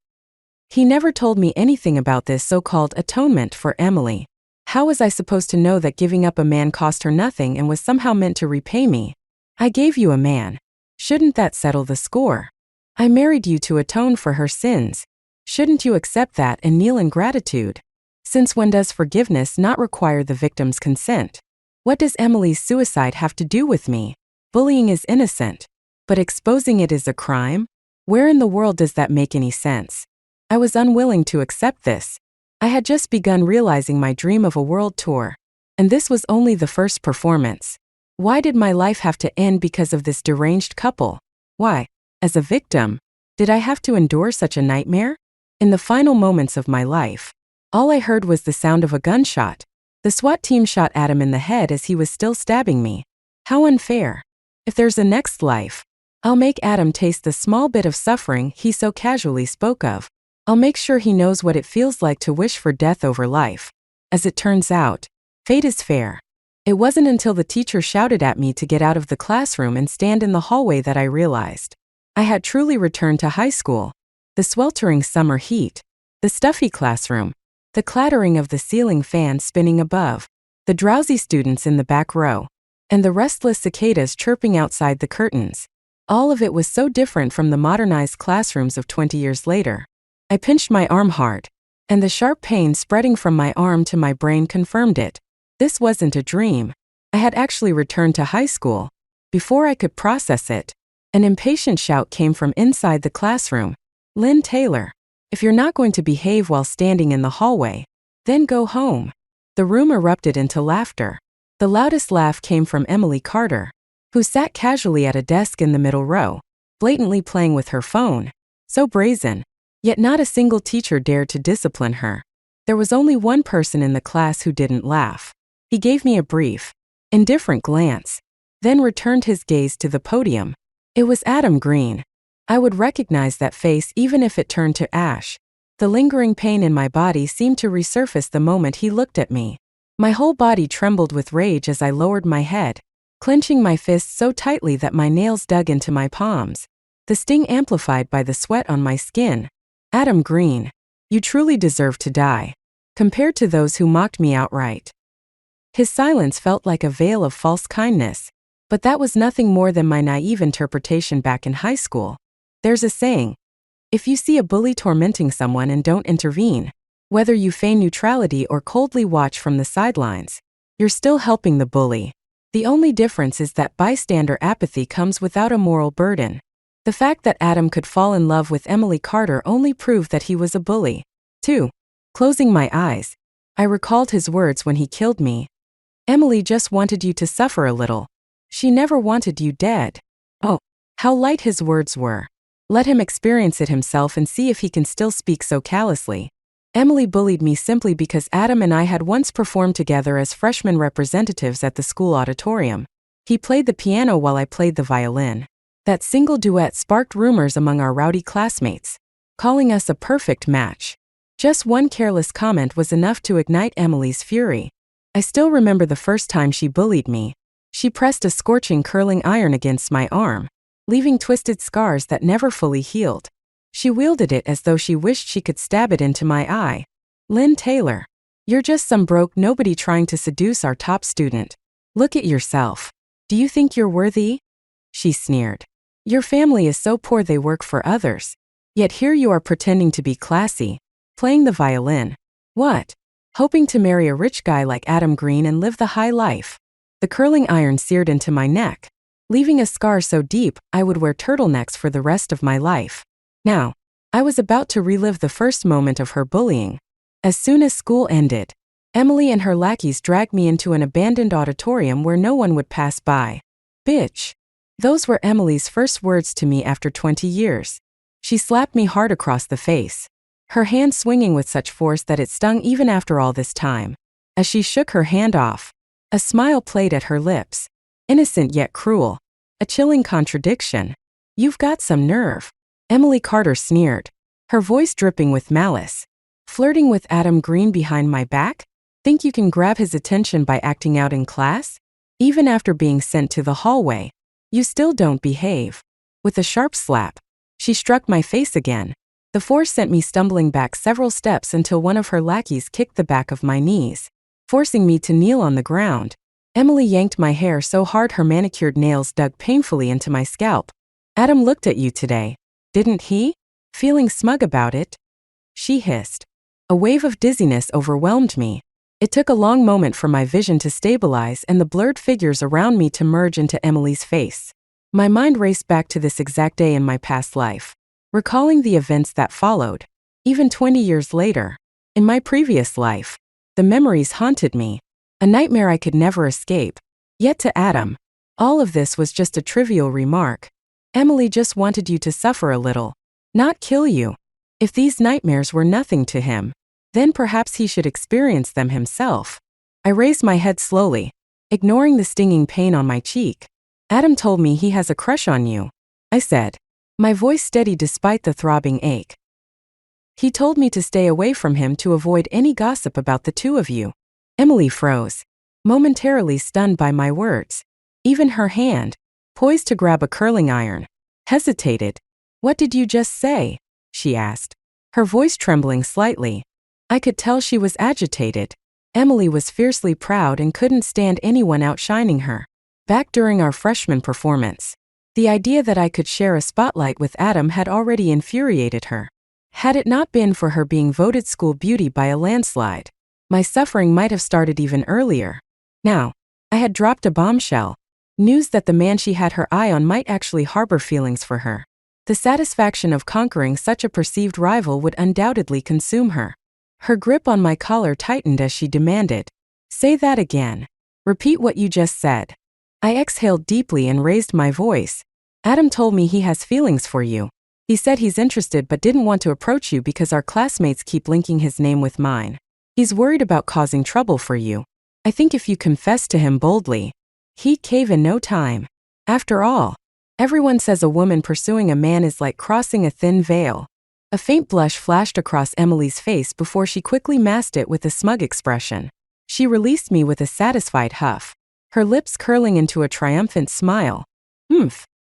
He never told me anything about this so-called atonement for Emily. How was I supposed to know that giving up a man cost her nothing and was somehow meant to repay me? I gave you a man. Shouldn't that settle the score? I married you to atone for her sins. Shouldn't you accept that and kneel in gratitude? Since when does forgiveness not require the victim's consent? What does Emily's suicide have to do with me? Bullying is innocent, but exposing it is a crime? Where in the world does that make any sense? I was unwilling to accept this. I had just begun realizing my dream of a world tour, and this was only the first performance. Why did my life have to end because of this deranged couple? Why, as a victim, did I have to endure such a nightmare? In the final moments of my life, all I heard was the sound of a gunshot. The SWAT team shot Adam in the head as he was still stabbing me. How unfair. If there's a next life, I'll make Adam taste the small bit of suffering he so casually spoke of. I'll make sure he knows what it feels like to wish for death over life. As it turns out, fate is fair. It wasn't until the teacher shouted at me to get out of the classroom and stand in the hallway that I realized I had truly returned to high school. The sweltering summer heat, the stuffy classroom, the clattering of the ceiling fan spinning above. the drowsy students in the back row, and the restless cicadas chirping outside the curtains. All of it was so different from the modernized classrooms of 20 years later. I pinched my arm hard, and the sharp pain spreading from my arm to my brain confirmed it. This wasn't a dream. I had actually returned to high school. Before I could process it, an impatient shout came from inside the classroom. "Lynn Taylor, if you're not going to behave while standing in the hallway, then go home." The room erupted into laughter. The loudest laugh came from Emily Carter, who sat casually at a desk in the middle row, blatantly playing with her phone. So brazen. Yet not a single teacher dared to discipline her. There was only one person in the class who didn't laugh. He gave me a brief, indifferent glance, then returned his gaze to the podium. It was Adam Green. I would recognize that face even if it turned to ash. The lingering pain in my body seemed to resurface the moment he looked at me. My whole body trembled with rage as I lowered my head, clenching my fists so tightly that my nails dug into my palms, the sting amplified by the sweat on my skin. "Adam Green, you truly deserve to die, compared to those who mocked me outright." His silence felt like a veil of false kindness, but that was nothing more than my naive interpretation back in high school. There's a saying, if you see a bully tormenting someone and don't intervene, whether you feign neutrality or coldly watch from the sidelines, you're still helping the bully. The only difference is that bystander apathy comes without a moral burden. The fact that Adam could fall in love with Emily Carter only proved that he was a bully. 2. Closing my eyes, I recalled his words when he killed me. "Emily just wanted you to suffer a little. She never wanted you dead." Oh, how light his words were. Let him experience it himself and see if he can still speak so callously. Emily bullied me simply because Adam and I had once performed together as freshman representatives at the school auditorium. He played the piano while I played the violin. That single duet sparked rumors among our rowdy classmates, calling us a perfect match. Just one careless comment was enough to ignite Emily's fury. I still remember the first time she bullied me. She pressed a scorching curling iron against my arm, leaving twisted scars that never fully healed. She wielded it as though she wished she could stab it into my eye. "Lynn Taylor, you're just some broke nobody trying to seduce our top student. Look at yourself. Do you think you're worthy?" She sneered. "Your family is so poor they work for others. Yet here you are pretending to be classy, playing the violin. What? Hoping to marry a rich guy like Adam Green and live the high life." The curling iron seared into my neck, leaving a scar so deep I would wear turtlenecks for the rest of my life. Now, I was about to relive the first moment of her bullying. As soon as school ended, Emily and her lackeys dragged me into an abandoned auditorium where no one would pass by. "Bitch." Those were Emily's first words to me after 20 years. She slapped me hard across the face, her hand swinging with such force that it stung even after all this time. As she shook her hand off, a smile played at her lips. Innocent yet cruel. A chilling contradiction. "You've got some nerve," Emily Carter sneered, her voice dripping with malice. "Flirting with Adam Green behind my back? Think you can grab his attention by acting out in class? Even after being sent to the hallway, you still don't behave." With a sharp slap, she struck my face again. The force sent me stumbling back several steps until one of her lackeys kicked the back of my knees, forcing me to kneel on the ground. Emily yanked my hair so hard her manicured nails dug painfully into my scalp. "Adam looked at you today, didn't he? Feeling smug about it?" she hissed. A wave of dizziness overwhelmed me. It took a long moment for my vision to stabilize and the blurred figures around me to merge into Emily's face. My mind raced back to this exact day in my past life, recalling the events that followed. Even 20 years later, in my previous life, the memories haunted me, a nightmare I could never escape. Yet to Adam, all of this was just a trivial remark. Emily just wanted you to suffer a little, not kill you. If these nightmares were nothing to him, then perhaps he should experience them himself. I raised my head slowly, ignoring the stinging pain on my cheek. "Adam told me he has a crush on you," I said, my voice steady despite the throbbing ache. "He told me to stay away from him to avoid any gossip about the two of you." Emily froze, momentarily stunned by my words. Even her hand, poised to grab a curling iron, hesitated. "What did you just say?" she asked, her voice trembling slightly. I could tell she was agitated. Emily was fiercely proud and couldn't stand anyone outshining her. Back during our freshman performance, the idea that I could share a spotlight with Adam had already infuriated her. Had it not been for her being voted school beauty by a landslide, my suffering might have started even earlier. Now, I had dropped a bombshell. News that the man she had her eye on might actually harbor feelings for her. The satisfaction of conquering such a perceived rival would undoubtedly consume her. Her grip on my collar tightened as she demanded, "Say that again. Repeat what you just said." I exhaled deeply and raised my voice. "Adam told me he has feelings for you. He said he's interested but didn't want to approach you because our classmates keep linking his name with mine. He's worried about causing trouble for you. I think if you confess to him boldly, he'd cave in no time. After all, everyone says a woman pursuing a man is like crossing a thin veil." A faint blush flashed across Emily's face before she quickly masked it with a smug expression. She released me with a satisfied huff, her lips curling into a triumphant smile.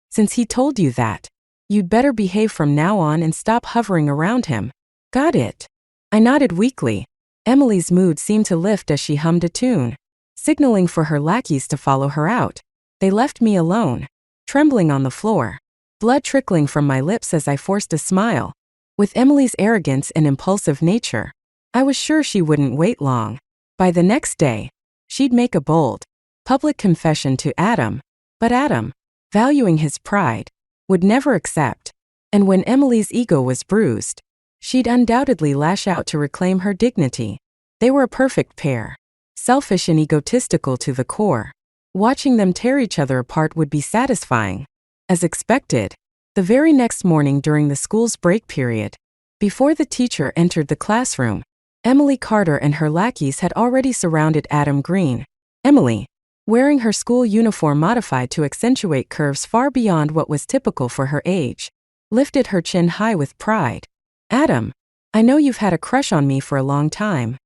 Since he told you that, you'd better behave from now on and stop hovering around him. Got it?" I nodded weakly. Emily's mood seemed to lift as she hummed a tune, signaling for her lackeys to follow her out. They left me alone, trembling on the floor, blood trickling from my lips as I forced a smile. With Emily's arrogance and impulsive nature, I was sure she wouldn't wait long. By the next day, she'd make a bold, public confession to Adam, but Adam, valuing his pride, would never accept. And when Emily's ego was bruised, she'd undoubtedly lash out to reclaim her dignity. They were a perfect pair, selfish and egotistical to the core. Watching them tear each other apart would be satisfying. As expected, the very next morning during the school's break period, before the teacher entered the classroom, Emily Carter and her lackeys had already surrounded Adam Green. Emily, wearing her school uniform modified to accentuate curves far beyond what was typical for her age, lifted her chin high with pride. "Adam, I know you've had a crush on me for a long time,"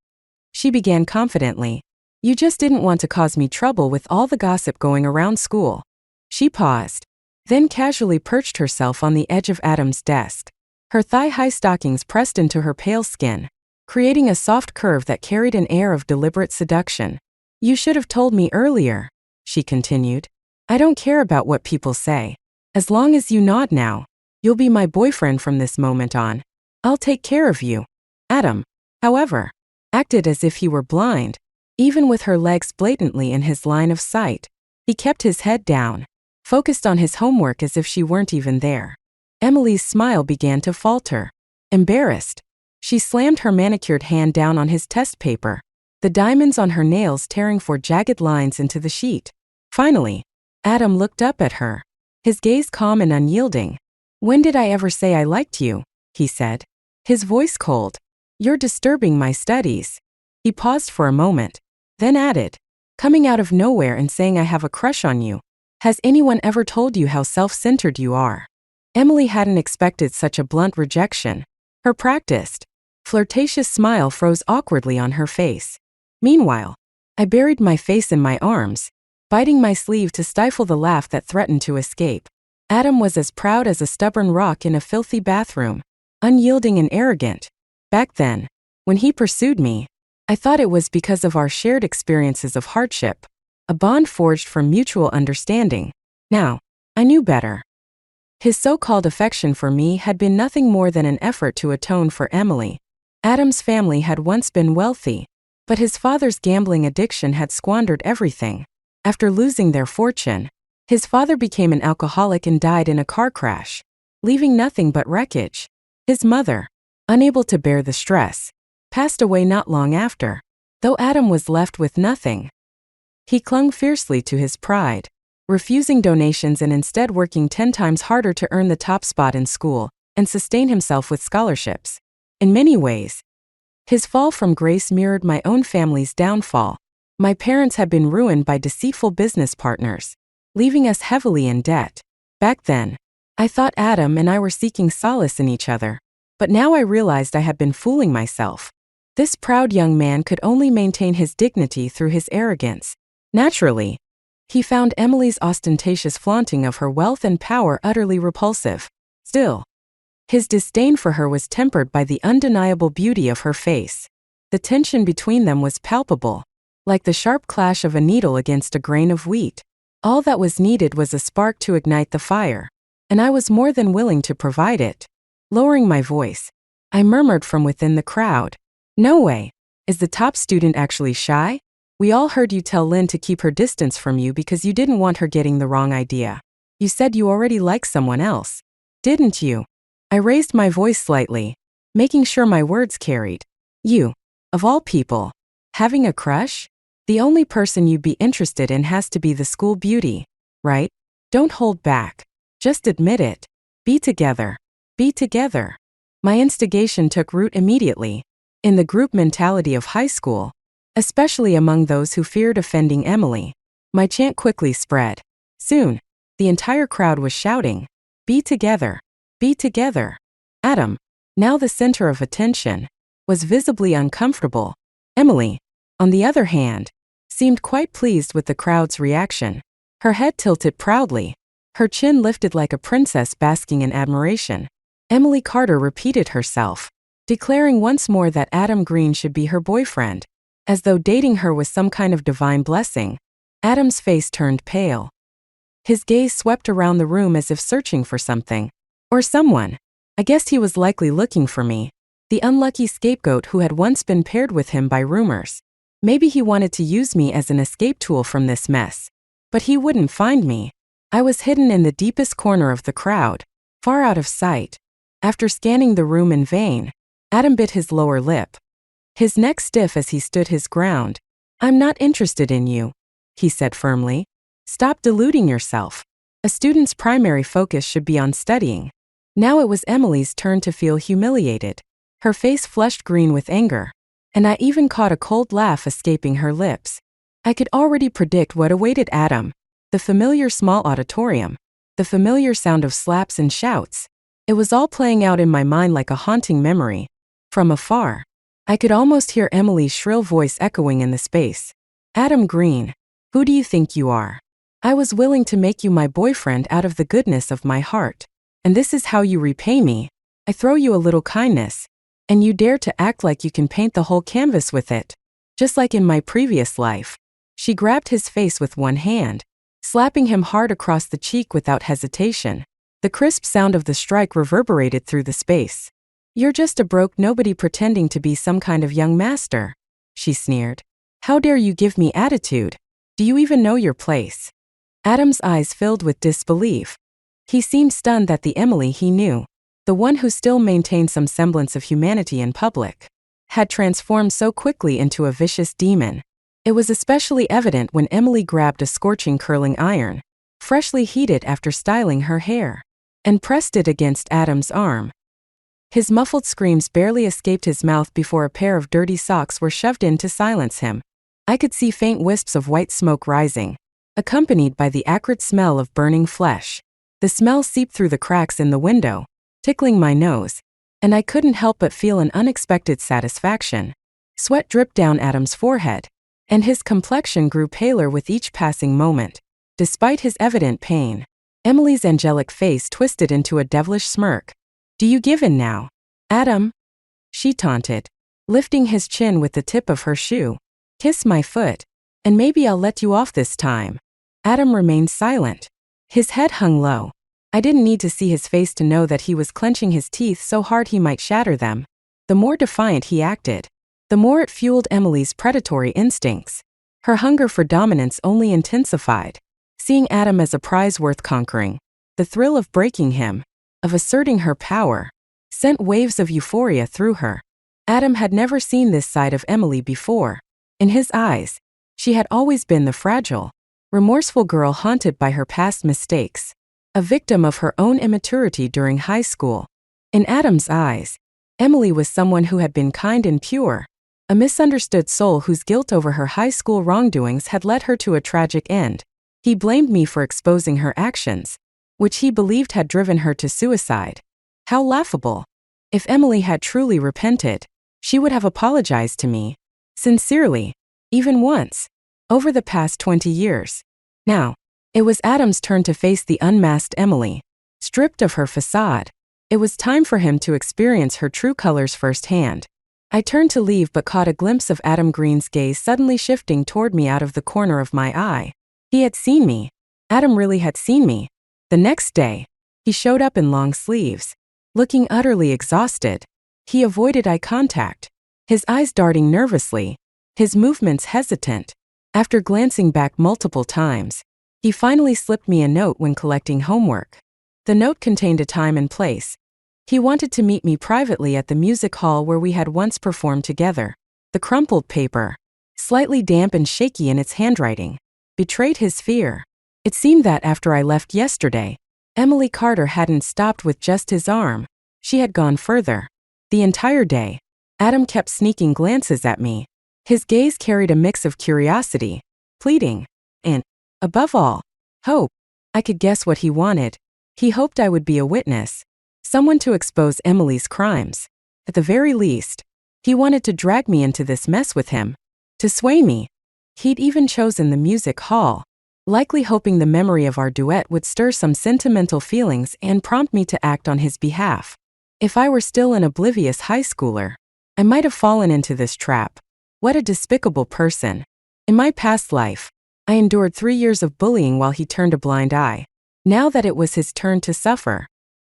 she began confidently. "You just didn't want to cause me trouble with all the gossip going around school." She paused, then casually perched herself on the edge of Adam's desk. Her thigh-high stockings pressed into her pale skin, creating a soft curve that carried an air of deliberate seduction. "You should have told me earlier," she continued. "I don't care about what people say. As long as you nod now, you'll be my boyfriend from this moment on. I'll take care of you." Adam, however, acted as if he were blind. Even with her legs blatantly in his line of sight, he kept his head down, focused on his homework as if she weren't even there. Emily's smile began to falter. Embarrassed, she slammed her manicured hand down on his test paper, the diamonds on her nails tearing for jagged lines into the sheet. Finally, Adam looked up at her, his gaze calm and unyielding. "When did I ever say I liked you?" he said, his voice cold. "You're disturbing my studies." He paused for a moment, then added, "Coming out of nowhere and saying I have a crush on you. Has anyone ever told you how self-centered you are?" Emily hadn't expected such a blunt rejection. Her practiced, flirtatious smile froze awkwardly on her face. Meanwhile, I buried my face in my arms, biting my sleeve to stifle the laugh that threatened to escape. Adam was as proud as a stubborn rock in a filthy bathroom, unyielding and arrogant. Back then, when he pursued me, I thought it was because of our shared experiences of hardship, a bond forged from mutual understanding. Now, I knew better. His so-called affection for me had been nothing more than an effort to atone for Emily. Adam's family had once been wealthy, but his father's gambling addiction had squandered everything. After losing their fortune, his father became an alcoholic and died in a car crash, leaving nothing but wreckage. His mother, unable to bear the stress, passed away not long after. Though Adam was left with nothing, he clung fiercely to his pride, refusing donations and instead working 10 times harder to earn the top spot in school and sustain himself with scholarships. In many ways, his fall from grace mirrored my own family's downfall. My parents had been ruined by deceitful business partners, leaving us heavily in debt. Back then, I thought Adam and I were seeking solace in each other, but now I realized I had been fooling myself. This proud young man could only maintain his dignity through his arrogance. Naturally, he found Emily's ostentatious flaunting of her wealth and power utterly repulsive. Still, his disdain for her was tempered by the undeniable beauty of her face. The tension between them was palpable, like the sharp clash of a needle against a grain of wheat. All that was needed was a spark to ignite the fire, and I was more than willing to provide it. Lowering my voice, I murmured from within the crowd, "No way. Is the top student actually shy? We all heard you tell Lynn to keep her distance from you because you didn't want her getting the wrong idea. You said you already like someone else, didn't you?" I raised my voice slightly, making sure my words carried. "You, of all people, having a crush? The only person you'd be interested in has to be the school beauty, right? Don't hold back. Just admit it. Be together. Be together." My instigation took root immediately. In the group mentality of high school, especially among those who feared offending Emily, my chant quickly spread. Soon, the entire crowd was shouting, "Be together. Be together." Adam, now the center of attention, was visibly uncomfortable. Emily, on the other hand, seemed quite pleased with the crowd's reaction. Her head tilted proudly, her chin lifted like a princess basking in admiration. Emily Carter repeated herself, declaring once more that Adam Green should be her boyfriend, as though dating her was some kind of divine blessing. Adam's face turned pale. His gaze swept around the room as if searching for something. Or someone. I guess he was likely looking for me, the unlucky scapegoat who had once been paired with him by rumors. Maybe he wanted to use me as an escape tool from this mess. But he wouldn't find me. I was hidden in the deepest corner of the crowd, far out of sight. After scanning the room in vain, Adam bit his lower lip, his neck stiff as he stood his ground. "I'm not interested in you," he said firmly. "Stop deluding yourself. A student's primary focus should be on studying." Now it was Emily's turn to feel humiliated. Her face flushed green with anger, and I even caught a cold laugh escaping her lips. I could already predict what awaited Adam. The familiar small auditorium, the familiar sound of slaps and shouts. It was all playing out in my mind like a haunting memory. From afar, I could almost hear Emily's shrill voice echoing in the space. "Adam Green, who do you think you are? I was willing to make you my boyfriend out of the goodness of my heart. And this is how you repay me. I throw you a little kindness, and you dare to act like you can paint the whole canvas with it. Just like in my previous life." She grabbed his face with one hand, slapping him hard across the cheek without hesitation. The crisp sound of the strike reverberated through the space. "You're just a broke nobody pretending to be some kind of young master," she sneered. "How dare you give me attitude? Do you even know your place?" Adam's eyes filled with disbelief. He seemed stunned that the Emily he knew, the one who still maintained some semblance of humanity in public, had transformed so quickly into a vicious demon. It was especially evident when Emily grabbed a scorching curling iron, freshly heated after styling her hair, and pressed it against Adam's arm. His muffled screams barely escaped his mouth before a pair of dirty socks were shoved in to silence him. I could see faint wisps of white smoke rising, accompanied by the acrid smell of burning flesh. The smell seeped through the cracks in the window, tickling my nose, and I couldn't help but feel an unexpected satisfaction. Sweat dripped down Adam's forehead, and his complexion grew paler with each passing moment. Despite his evident pain, Emily's angelic face twisted into a devilish smirk. "Do you give in now, Adam?" she taunted, lifting his chin with the tip of her shoe. "Kiss my foot, and maybe I'll let you off this time." Adam remained silent. His head hung low. I didn't need to see his face to know that he was clenching his teeth so hard he might shatter them. The more defiant he acted, the more it fueled Emily's predatory instincts. Her hunger for dominance only intensified. Seeing Adam as a prize worth conquering, the thrill of breaking him, of asserting her power, sent waves of euphoria through her. Adam had never seen this side of Emily before. In his eyes, she had always been the fragile, remorseful girl haunted by her past mistakes, a victim of her own immaturity during high school. In Adam's eyes, Emily was someone who had been kind and pure, a misunderstood soul whose guilt over her high school wrongdoings had led her to a tragic end. He blamed me for exposing her actions, which he believed had driven her to suicide. How laughable. If Emily had truly repented, she would have apologized to me, sincerely, even once, over the past 20 years. Now, it was Adam's turn to face the unmasked Emily. Stripped of her facade, it was time for him to experience her true colors firsthand. I turned to leave but caught a glimpse of Adam Green's gaze suddenly shifting toward me out of the corner of my eye. He had seen me. Adam really had seen me. The next day, he showed up in long sleeves, looking utterly exhausted. He avoided eye contact, his eyes darting nervously, his movements hesitant. After glancing back multiple times, he finally slipped me a note when collecting homework. The note contained a time and place. He wanted to meet me privately at the music hall where we had once performed together. The crumpled paper, slightly damp and shaky in its handwriting, betrayed his fear. It seemed that after I left yesterday, Emily Carter hadn't stopped with just his arm. She had gone further. The entire day, Adam kept sneaking glances at me. His gaze carried a mix of curiosity, pleading, and, above all, hope. I could guess what he wanted. He hoped I would be a witness, someone to expose Emily's crimes. At the very least, he wanted to drag me into this mess with him, to sway me. He'd even chosen the music hall, likely hoping the memory of our duet would stir some sentimental feelings and prompt me to act on his behalf. If I were still an oblivious high schooler, I might have fallen into this trap. What a despicable person. In my past life, I endured 3 years of bullying while he turned a blind eye. Now that it was his turn to suffer,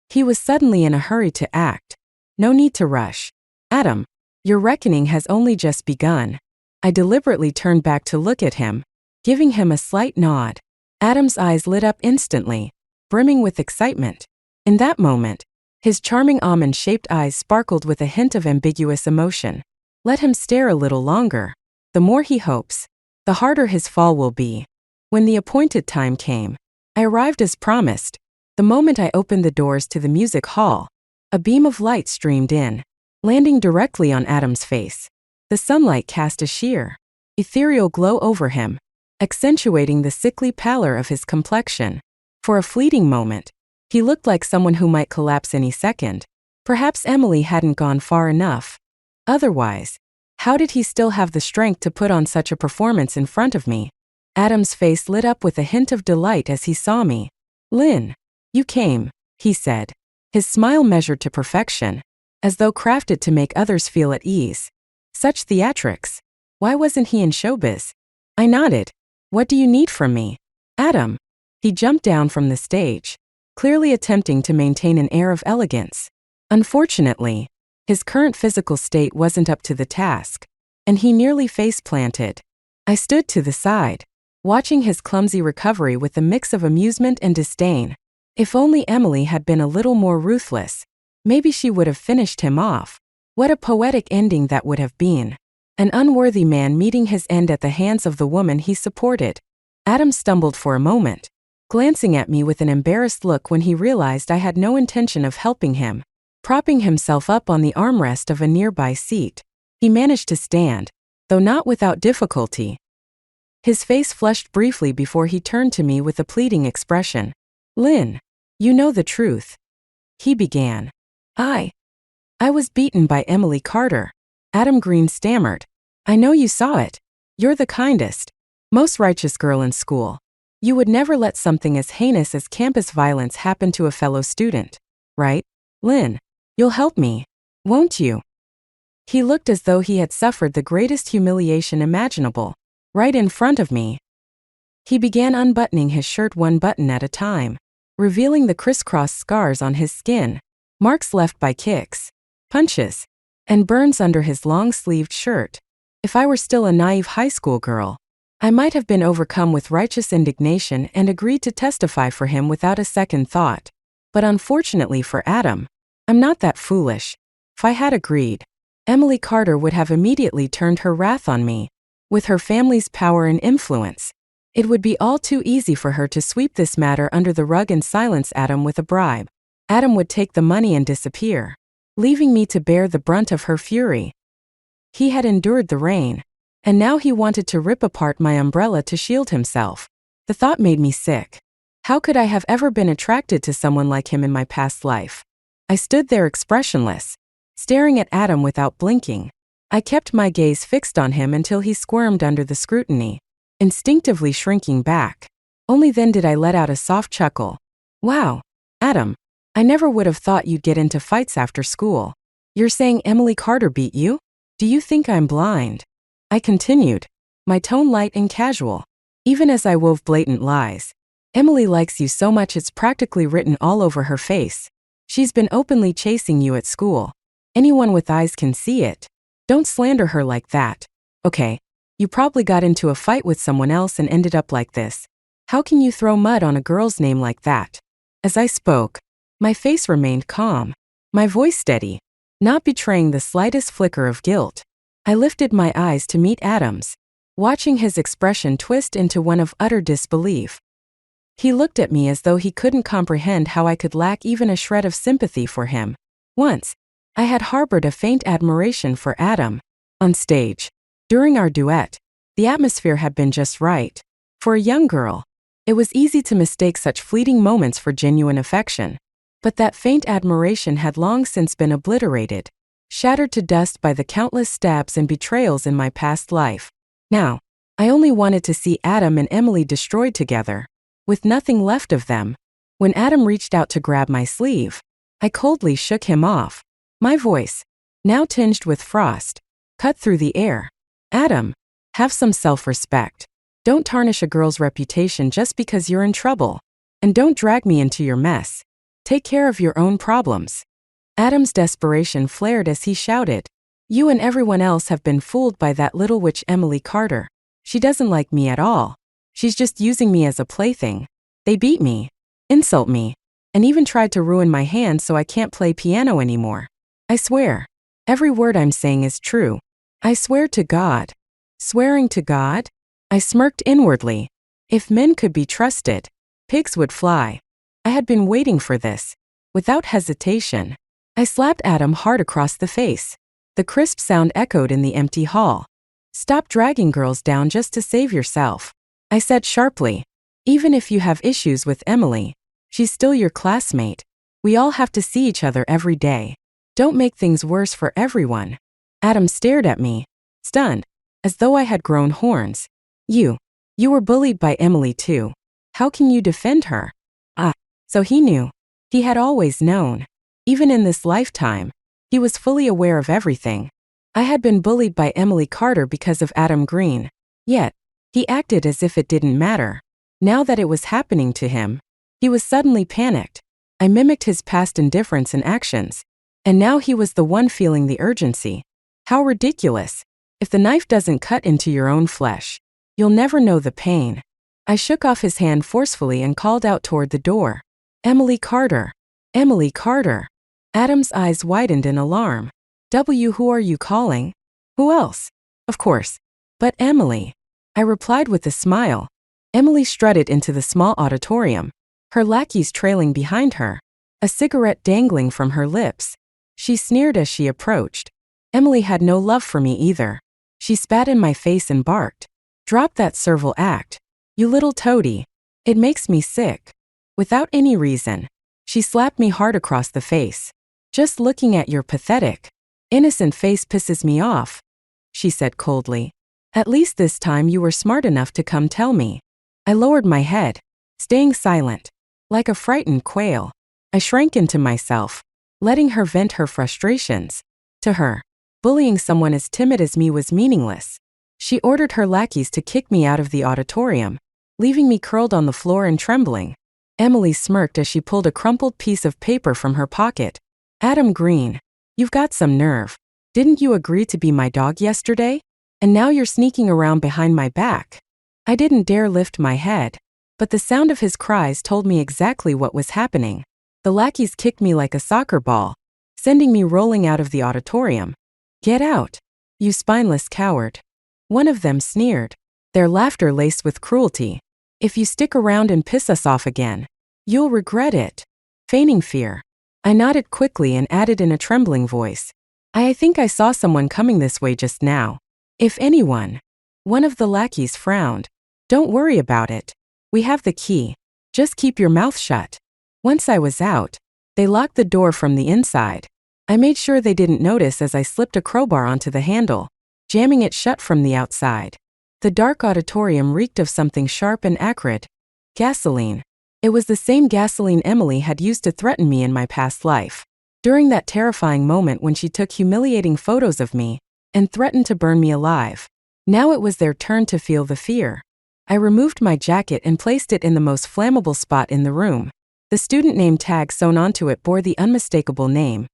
he was suddenly in a hurry to act. No need to rush. Adam, your reckoning has only just begun. I deliberately turned back to look at him, giving him a slight nod. Adam's eyes lit up instantly, brimming with excitement. In that moment, his charming almond-shaped eyes sparkled with a hint of ambiguous emotion. Let him stare a little longer. The more he hopes, the harder his fall will be. When the appointed time came, I arrived as promised. The moment I opened the doors to the music hall, a beam of light streamed in, landing directly on Adam's face. The sunlight cast a sheer, ethereal glow over him, accentuating the sickly pallor of his complexion. For a fleeting moment, he looked like someone who might collapse any second. Perhaps Emily hadn't gone far enough. Otherwise, how did he still have the strength to put on such a performance in front of me? Adam's face lit up with a hint of delight as he saw me. "Lynn, you came," he said, his smile measured to perfection, as though crafted to make others feel at ease. Such theatrics. Why wasn't he in showbiz? I nodded. "What do you need from me?" "Adam." He jumped down from the stage, clearly attempting to maintain an air of elegance. Unfortunately, his current physical state wasn't up to the task, and he nearly face-planted. I stood to the side, watching his clumsy recovery with a mix of amusement and disdain. If only Emily had been a little more ruthless, maybe she would have finished him off. What a poetic ending that would have been. An unworthy man meeting his end at the hands of the woman he supported. Adam stumbled for a moment, glancing at me with an embarrassed look when he realized I had no intention of helping him. Propping himself up on the armrest of a nearby seat, he managed to stand, though not without difficulty. His face flushed briefly before he turned to me with a pleading expression. "Lynn, you know the truth," he began. I was beaten by Emily Carter," Adam Green stammered. "I know you saw it. You're the kindest, most righteous girl in school. You would never let something as heinous as campus violence happen to a fellow student, right? Lynn, you'll help me, won't you?" He looked as though he had suffered the greatest humiliation imaginable, right in front of me. He began unbuttoning his shirt one button at a time, revealing the crisscross scars on his skin, marks left by kicks, punches, and burns under his long-sleeved shirt. If I were still a naive high school girl, I might have been overcome with righteous indignation and agreed to testify for him without a second thought. But unfortunately for Adam, I'm not that foolish. If I had agreed, Emily Carter would have immediately turned her wrath on me. With her family's power and influence, it would be all too easy for her to sweep this matter under the rug and silence Adam with a bribe. Adam would take the money and disappear, leaving me to bear the brunt of her fury. He had endured the rain, and now he wanted to rip apart my umbrella to shield himself. The thought made me sick. How could I have ever been attracted to someone like him in my past life? I stood there expressionless, staring at Adam without blinking. I kept my gaze fixed on him until he squirmed under the scrutiny, instinctively shrinking back. Only then did I let out a soft chuckle. "Wow, Adam, I never would have thought you'd get into fights after school. You're saying Emily Carter beat you?" Do you think I'm blind? I continued, my tone light and casual, even as I wove blatant lies. Emily likes you so much it's practically written all over her face. She's been openly chasing you at school. Anyone with eyes can see it. Don't slander her like that. Okay, you probably got into a fight with someone else and ended up like this. How can you throw mud on a girl's name like that? As I spoke, my face remained calm, my voice steady, not betraying the slightest flicker of guilt. I lifted my eyes to meet Adam's, watching his expression twist into one of utter disbelief. He looked at me as though he couldn't comprehend how I could lack even a shred of sympathy for him. Once, I had harbored a faint admiration for Adam. On stage, during our duet, the atmosphere had been just right. For a young girl, it was easy to mistake such fleeting moments for genuine affection. But that faint admiration had long since been obliterated, shattered to dust by the countless stabs and betrayals in my past life. Now, I only wanted to see Adam and Emily destroyed together, with nothing left of them. When Adam reached out to grab my sleeve, I coldly shook him off. My voice, now tinged with frost, cut through the air. Adam, have some self-respect. Don't tarnish a girl's reputation just because you're in trouble. And don't drag me into your mess. Take care of your own problems. Adam's desperation flared as he shouted, you and everyone else have been fooled by that little witch Emily Carter. She doesn't like me at all. She's just using me as a plaything. They beat me, insult me, and even tried to ruin my hand so I can't play piano anymore. I swear, every word I'm saying is true. I swear to God. Swearing to God? I smirked inwardly. If men could be trusted, pigs would fly. I had been waiting for this. Without hesitation, I slapped Adam hard across the face. The crisp sound echoed in the empty hall. Stop dragging girls down just to save yourself, I said sharply. Even if you have issues with Emily, she's still your classmate. We all have to see each other every day. Don't make things worse for everyone. Adam stared at me, stunned, as though I had grown horns. You were bullied by Emily too. How can you defend her? So he knew. He had always known. Even in this lifetime, he was fully aware of everything. I had been bullied by Emily Carter because of Adam Green. Yet, he acted as if it didn't matter. Now that it was happening to him, he was suddenly panicked. I mimicked his past indifference and actions. And now he was the one feeling the urgency. How ridiculous. If the knife doesn't cut into your own flesh, you'll never know the pain. I shook off his hand forcefully and called out toward the door. Emily Carter. Emily Carter. Adam's eyes widened in alarm. Who are you calling? Who else? Of course. But Emily. I replied with a smile. Emily strutted into the small auditorium, her lackeys trailing behind her, a cigarette dangling from her lips. She sneered as she approached. Emily had no love for me either. She spat in my face and barked. Drop that servile act. You little toady. It makes me sick. Without any reason, she slapped me hard across the face. Just looking at your pathetic, innocent face pisses me off, she said coldly. At least this time you were smart enough to come tell me. I lowered my head, staying silent. Like a frightened quail, I shrank into myself, letting her vent her frustrations. To her, bullying someone as timid as me was meaningless. She ordered her lackeys to kick me out of the auditorium, leaving me curled on the floor and trembling. Emily smirked as she pulled a crumpled piece of paper from her pocket. Adam Green, you've got some nerve. Didn't you agree to be my dog yesterday? And now you're sneaking around behind my back. I didn't dare lift my head, but the sound of his cries told me exactly what was happening. The lackeys kicked me like a soccer ball, sending me rolling out of the auditorium. Get out, you spineless coward. One of them sneered, their laughter laced with cruelty. If you stick around and piss us off again, you'll regret it. Feigning fear, I nodded quickly and added in a trembling voice. I think I saw someone coming this way just now. If anyone. One of the lackeys frowned. Don't worry about it. We have the key. Just keep your mouth shut. Once I was out, they locked the door from the inside. I made sure they didn't notice as I slipped a crowbar onto the handle, jamming it shut from the outside. The dark auditorium reeked of something sharp and acrid. Gasoline. It was the same gasoline Emily had used to threaten me in my past life. During that terrifying moment when she took humiliating photos of me, and threatened to burn me alive. Now it was their turn to feel the fear. I removed my jacket and placed it in the most flammable spot in the room. The student name tag sewn onto it bore the unmistakable name,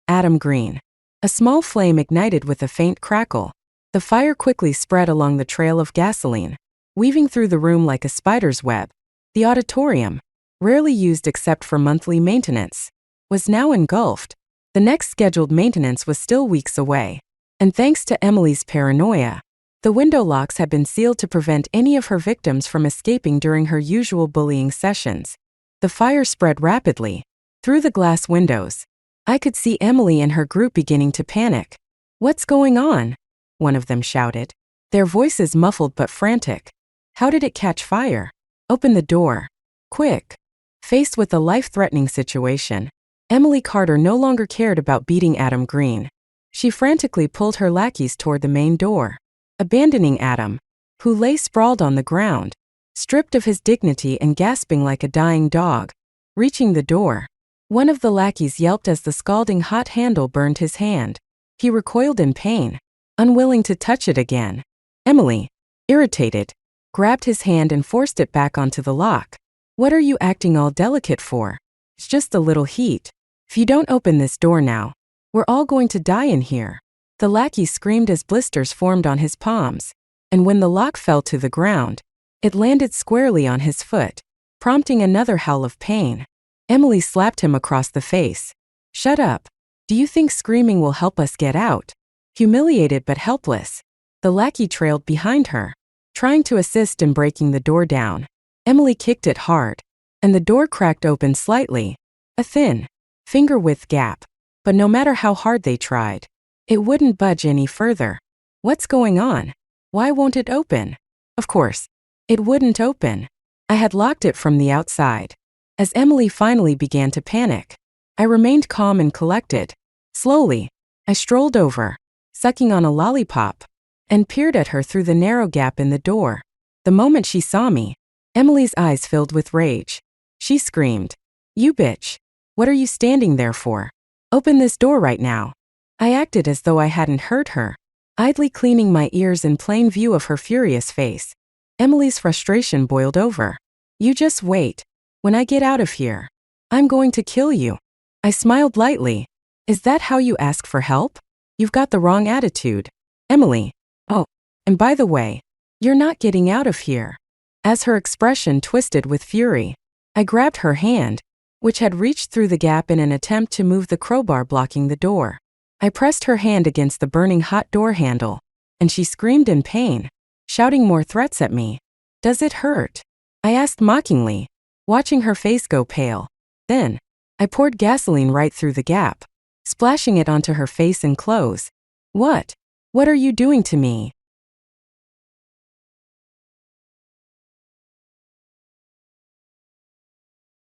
Adam Green. A small flame ignited with a faint crackle. The fire quickly spread along the trail of gasoline, weaving through the room like a spider's web. The auditorium, rarely used except for monthly maintenance, was now engulfed. The next scheduled maintenance was still weeks away. And thanks to Emily's paranoia, the window locks had been sealed to prevent any of her victims from escaping during her usual bullying sessions. The fire spread rapidly. Through the glass windows, I could see Emily and her group beginning to panic. "What's going on?" one of them shouted, their voices muffled but frantic. "How did it catch fire? Open the door. Quick." Faced with a life-threatening situation, Emily Carter no longer cared about beating Adam Green. She frantically pulled her lackeys toward the main door, abandoning Adam, who lay sprawled on the ground, stripped of his dignity and gasping like a dying dog. Reaching the door, one of the lackeys yelped as the scalding hot handle burned his hand. He recoiled in pain, unwilling to touch it again. Emily, irritated, grabbed his hand and forced it back onto the lock. "What are you acting all delicate for? It's just a little heat. If you don't open this door now, we're all going to die in here." The lackey screamed as blisters formed on his palms, and when the lock fell to the ground, it landed squarely on his foot, prompting another howl of pain. Emily slapped him across the face. "Shut up. Do you think screaming will help us get out?" Humiliated but helpless, the lackey trailed behind her, trying to assist in breaking the door down. Emily kicked it hard, and the door cracked open slightly, a thin, finger-width gap. But no matter how hard they tried, it wouldn't budge any further. "What's going on? Why won't it open?" Of course, it wouldn't open. I had locked it from the outside. As Emily finally began to panic, I remained calm and collected. Slowly, I strolled over, sucking on a lollipop, and peered at her through the narrow gap in the door. The moment she saw me, Emily's eyes filled with rage. She screamed, "You bitch! What are you standing there for? Open this door right now." I acted as though I hadn't heard her, idly cleaning my ears in plain view of her furious face. Emily's frustration boiled over. "You just wait. When I get out of here, I'm going to kill you." I smiled lightly. "Is that how you ask for help? You've got the wrong attitude. Emily. Oh, and by the way, you're not getting out of here." As her expression twisted with fury, I grabbed her hand, which had reached through the gap in an attempt to move the crowbar blocking the door. I pressed her hand against the burning hot door handle, and she screamed in pain, shouting more threats at me. "Does it hurt?" I asked mockingly, watching her face go pale. Then, I poured gasoline right through the gap, splashing it onto her face and clothes. What are you doing to me?"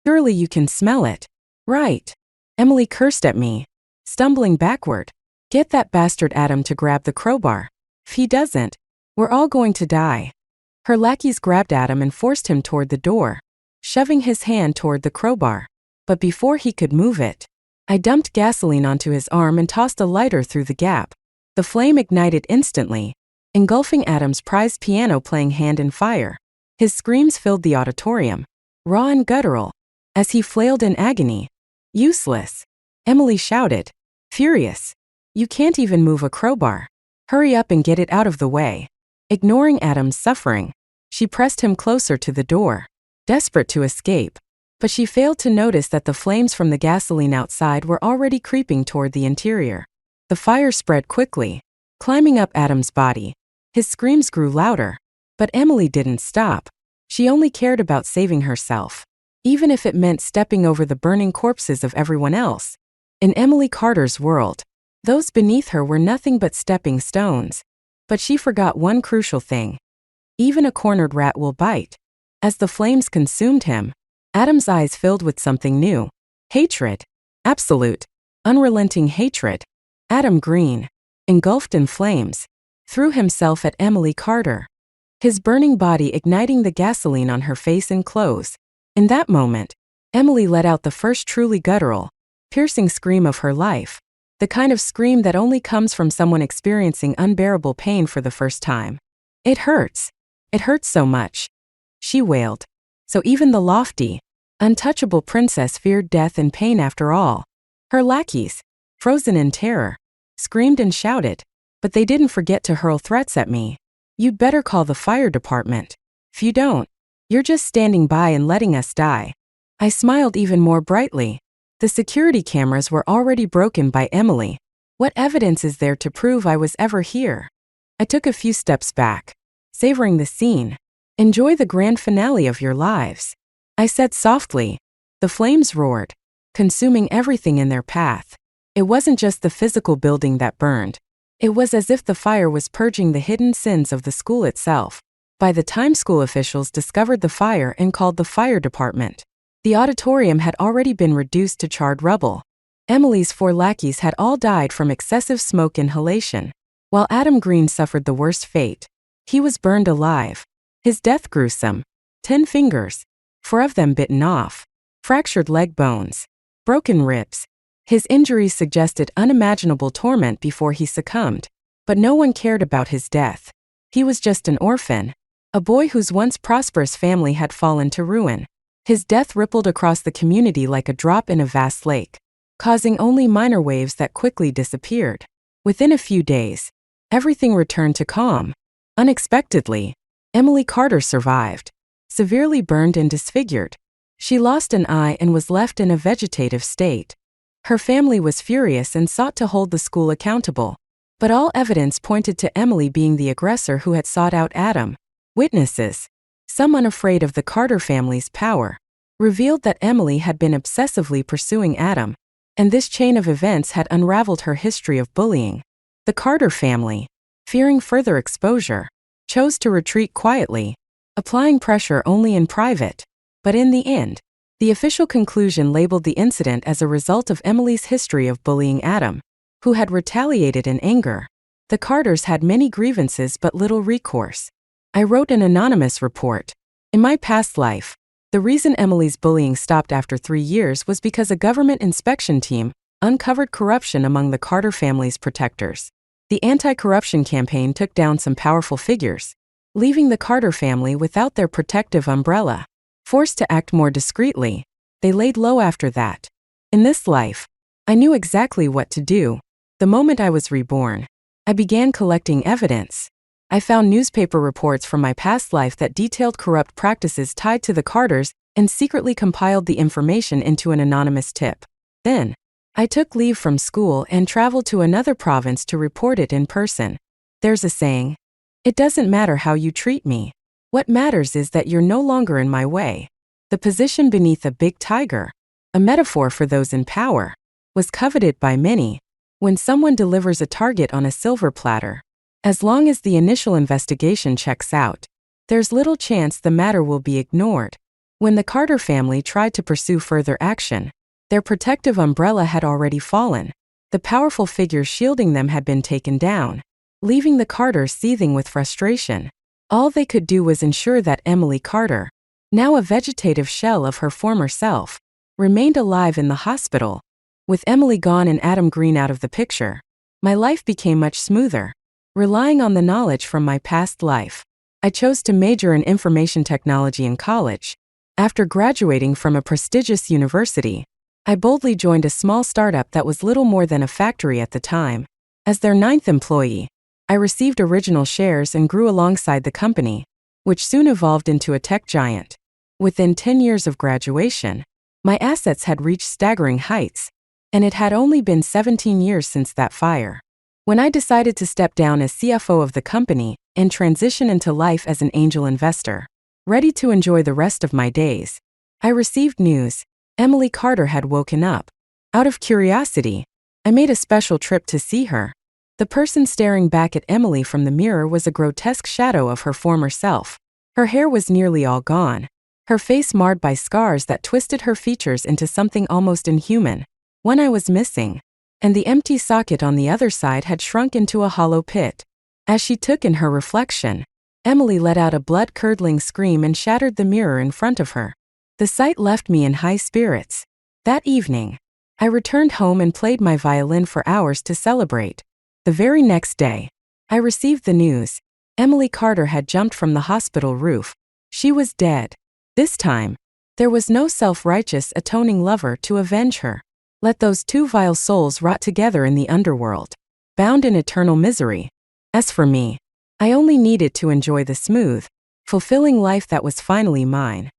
"Surely you can smell it, right?" Emily cursed at me, stumbling backward. "Get that bastard Adam to grab the crowbar. If he doesn't, we're all going to die." Her lackeys grabbed Adam and forced him toward the door, shoving his hand toward the crowbar. But before he could move it, I dumped gasoline onto his arm and tossed a lighter through the gap. The flame ignited instantly, engulfing Adam's prized piano playing hand in fire. His screams filled the auditorium, raw and guttural, as he flailed in agony. "Useless!" Emily shouted, furious. "You can't even move a crowbar. Hurry up and get it out of the way." Ignoring Adam's suffering, she pressed him closer to the door, desperate to escape. But she failed to notice that the flames from the gasoline outside were already creeping toward the interior. The fire spread quickly, climbing up Adam's body. His screams grew louder, but Emily didn't stop. She only cared about saving herself, even if it meant stepping over the burning corpses of everyone else. In Emily Carter's world, those beneath her were nothing but stepping stones. But she forgot one crucial thing. Even a cornered rat will bite. As the flames consumed him, Adam's eyes filled with something new. Hatred. Absolute, unrelenting hatred. Adam Green, engulfed in flames, threw himself at Emily Carter, his burning body igniting the gasoline on her face and clothes. In that moment, Emily let out the first truly guttural, piercing scream of her life. The kind of scream that only comes from someone experiencing unbearable pain for the first time. It hurts. It hurts so much, she wailed. So even the lofty, untouchable princess feared death and pain after all. Her lackeys, frozen in terror, screamed and shouted, but they didn't forget to hurl threats at me. You'd better call the fire department. If you don't, you're just standing by and letting us die. I smiled even more brightly. The security cameras were already broken by Emily. What evidence is there to prove I was ever here? I took a few steps back, savoring the scene. Enjoy the grand finale of your lives, I said softly. The flames roared, consuming everything in their path. It wasn't just the physical building that burned. It was as if the fire was purging the hidden sins of the school itself. By the time school officials discovered the fire and called the fire department, the auditorium had already been reduced to charred rubble. Emily's 4 lackeys had all died from excessive smoke inhalation, while Adam Green suffered the worst fate. He was burned alive. His death gruesome. 10 fingers, 4 of them bitten off, fractured leg bones, broken ribs. His injuries suggested unimaginable torment before he succumbed, but no one cared about his death. He was just an orphan, a boy whose once prosperous family had fallen to ruin. His death rippled across the community like a drop in a vast lake, causing only minor waves that quickly disappeared. Within a few days, everything returned to calm. Unexpectedly, Emily Carter survived, severely burned and disfigured. She lost an eye and was left in a vegetative state. Her family was furious and sought to hold the school accountable, but all evidence pointed to Emily being the aggressor who had sought out Adam. Witnesses, some unafraid of the Carter family's power, revealed that Emily had been obsessively pursuing Adam, and this chain of events had unraveled her history of bullying. The Carter family, fearing further exposure, chose to retreat quietly, applying pressure only in private. But in the end, the official conclusion labeled the incident as a result of Emily's history of bullying Adam, who had retaliated in anger. The Carters had many grievances but little recourse. I wrote an anonymous report. In my past life, the reason Emily's bullying stopped after 3 years was because a government inspection team uncovered corruption among the Carter family's protectors. The anti-corruption campaign took down some powerful figures, leaving the Carter family without their protective umbrella. Forced to act more discreetly, they laid low after that. In this life, I knew exactly what to do. The moment I was reborn, I began collecting evidence. I found newspaper reports from my past life that detailed corrupt practices tied to the Carters and secretly compiled the information into an anonymous tip. Then, I took leave from school and traveled to another province to report it in person. There's a saying, it doesn't matter how you treat me. What matters is that you're no longer in my way. The position beneath a big tiger, a metaphor for those in power, was coveted by many. When someone delivers a target on a silver platter, as long as the initial investigation checks out, there's little chance the matter will be ignored. When the Carter family tried to pursue further action, their protective umbrella had already fallen. The powerful figures shielding them had been taken down, leaving the Carters seething with frustration. All they could do was ensure that Emily Carter, now a vegetative shell of her former self, remained alive in the hospital. With Emily gone and Adam Green out of the picture, my life became much smoother. Relying on the knowledge from my past life, I chose to major in information technology in college. After graduating from a prestigious university, I boldly joined a small startup that was little more than a factory at the time. As their 9th employee, I received original shares and grew alongside the company, which soon evolved into a tech giant. Within 10 years of graduation, my assets had reached staggering heights, and it had only been 17 years since that fire. When I decided to step down as CFO of the company and transition into life as an angel investor, ready to enjoy the rest of my days, I received news. Emily Carter had woken up. Out of curiosity, I made a special trip to see her. The person staring back at Emily from the mirror was a grotesque shadow of her former self. Her hair was nearly all gone, her face marred by scars that twisted her features into something almost inhuman. One eye was missing, and the empty socket on the other side had shrunk into a hollow pit. As she took in her reflection, Emily let out a blood-curdling scream and shattered the mirror in front of her. The sight left me in high spirits. That evening, I returned home and played my violin for hours to celebrate. The very next day, I received the news. Emily Carter had jumped from the hospital roof. She was dead. This time, there was no self-righteous atoning lover to avenge her. Let those two vile souls rot together in the underworld, bound in eternal misery. As for me, I only needed to enjoy the smooth, fulfilling life that was finally mine.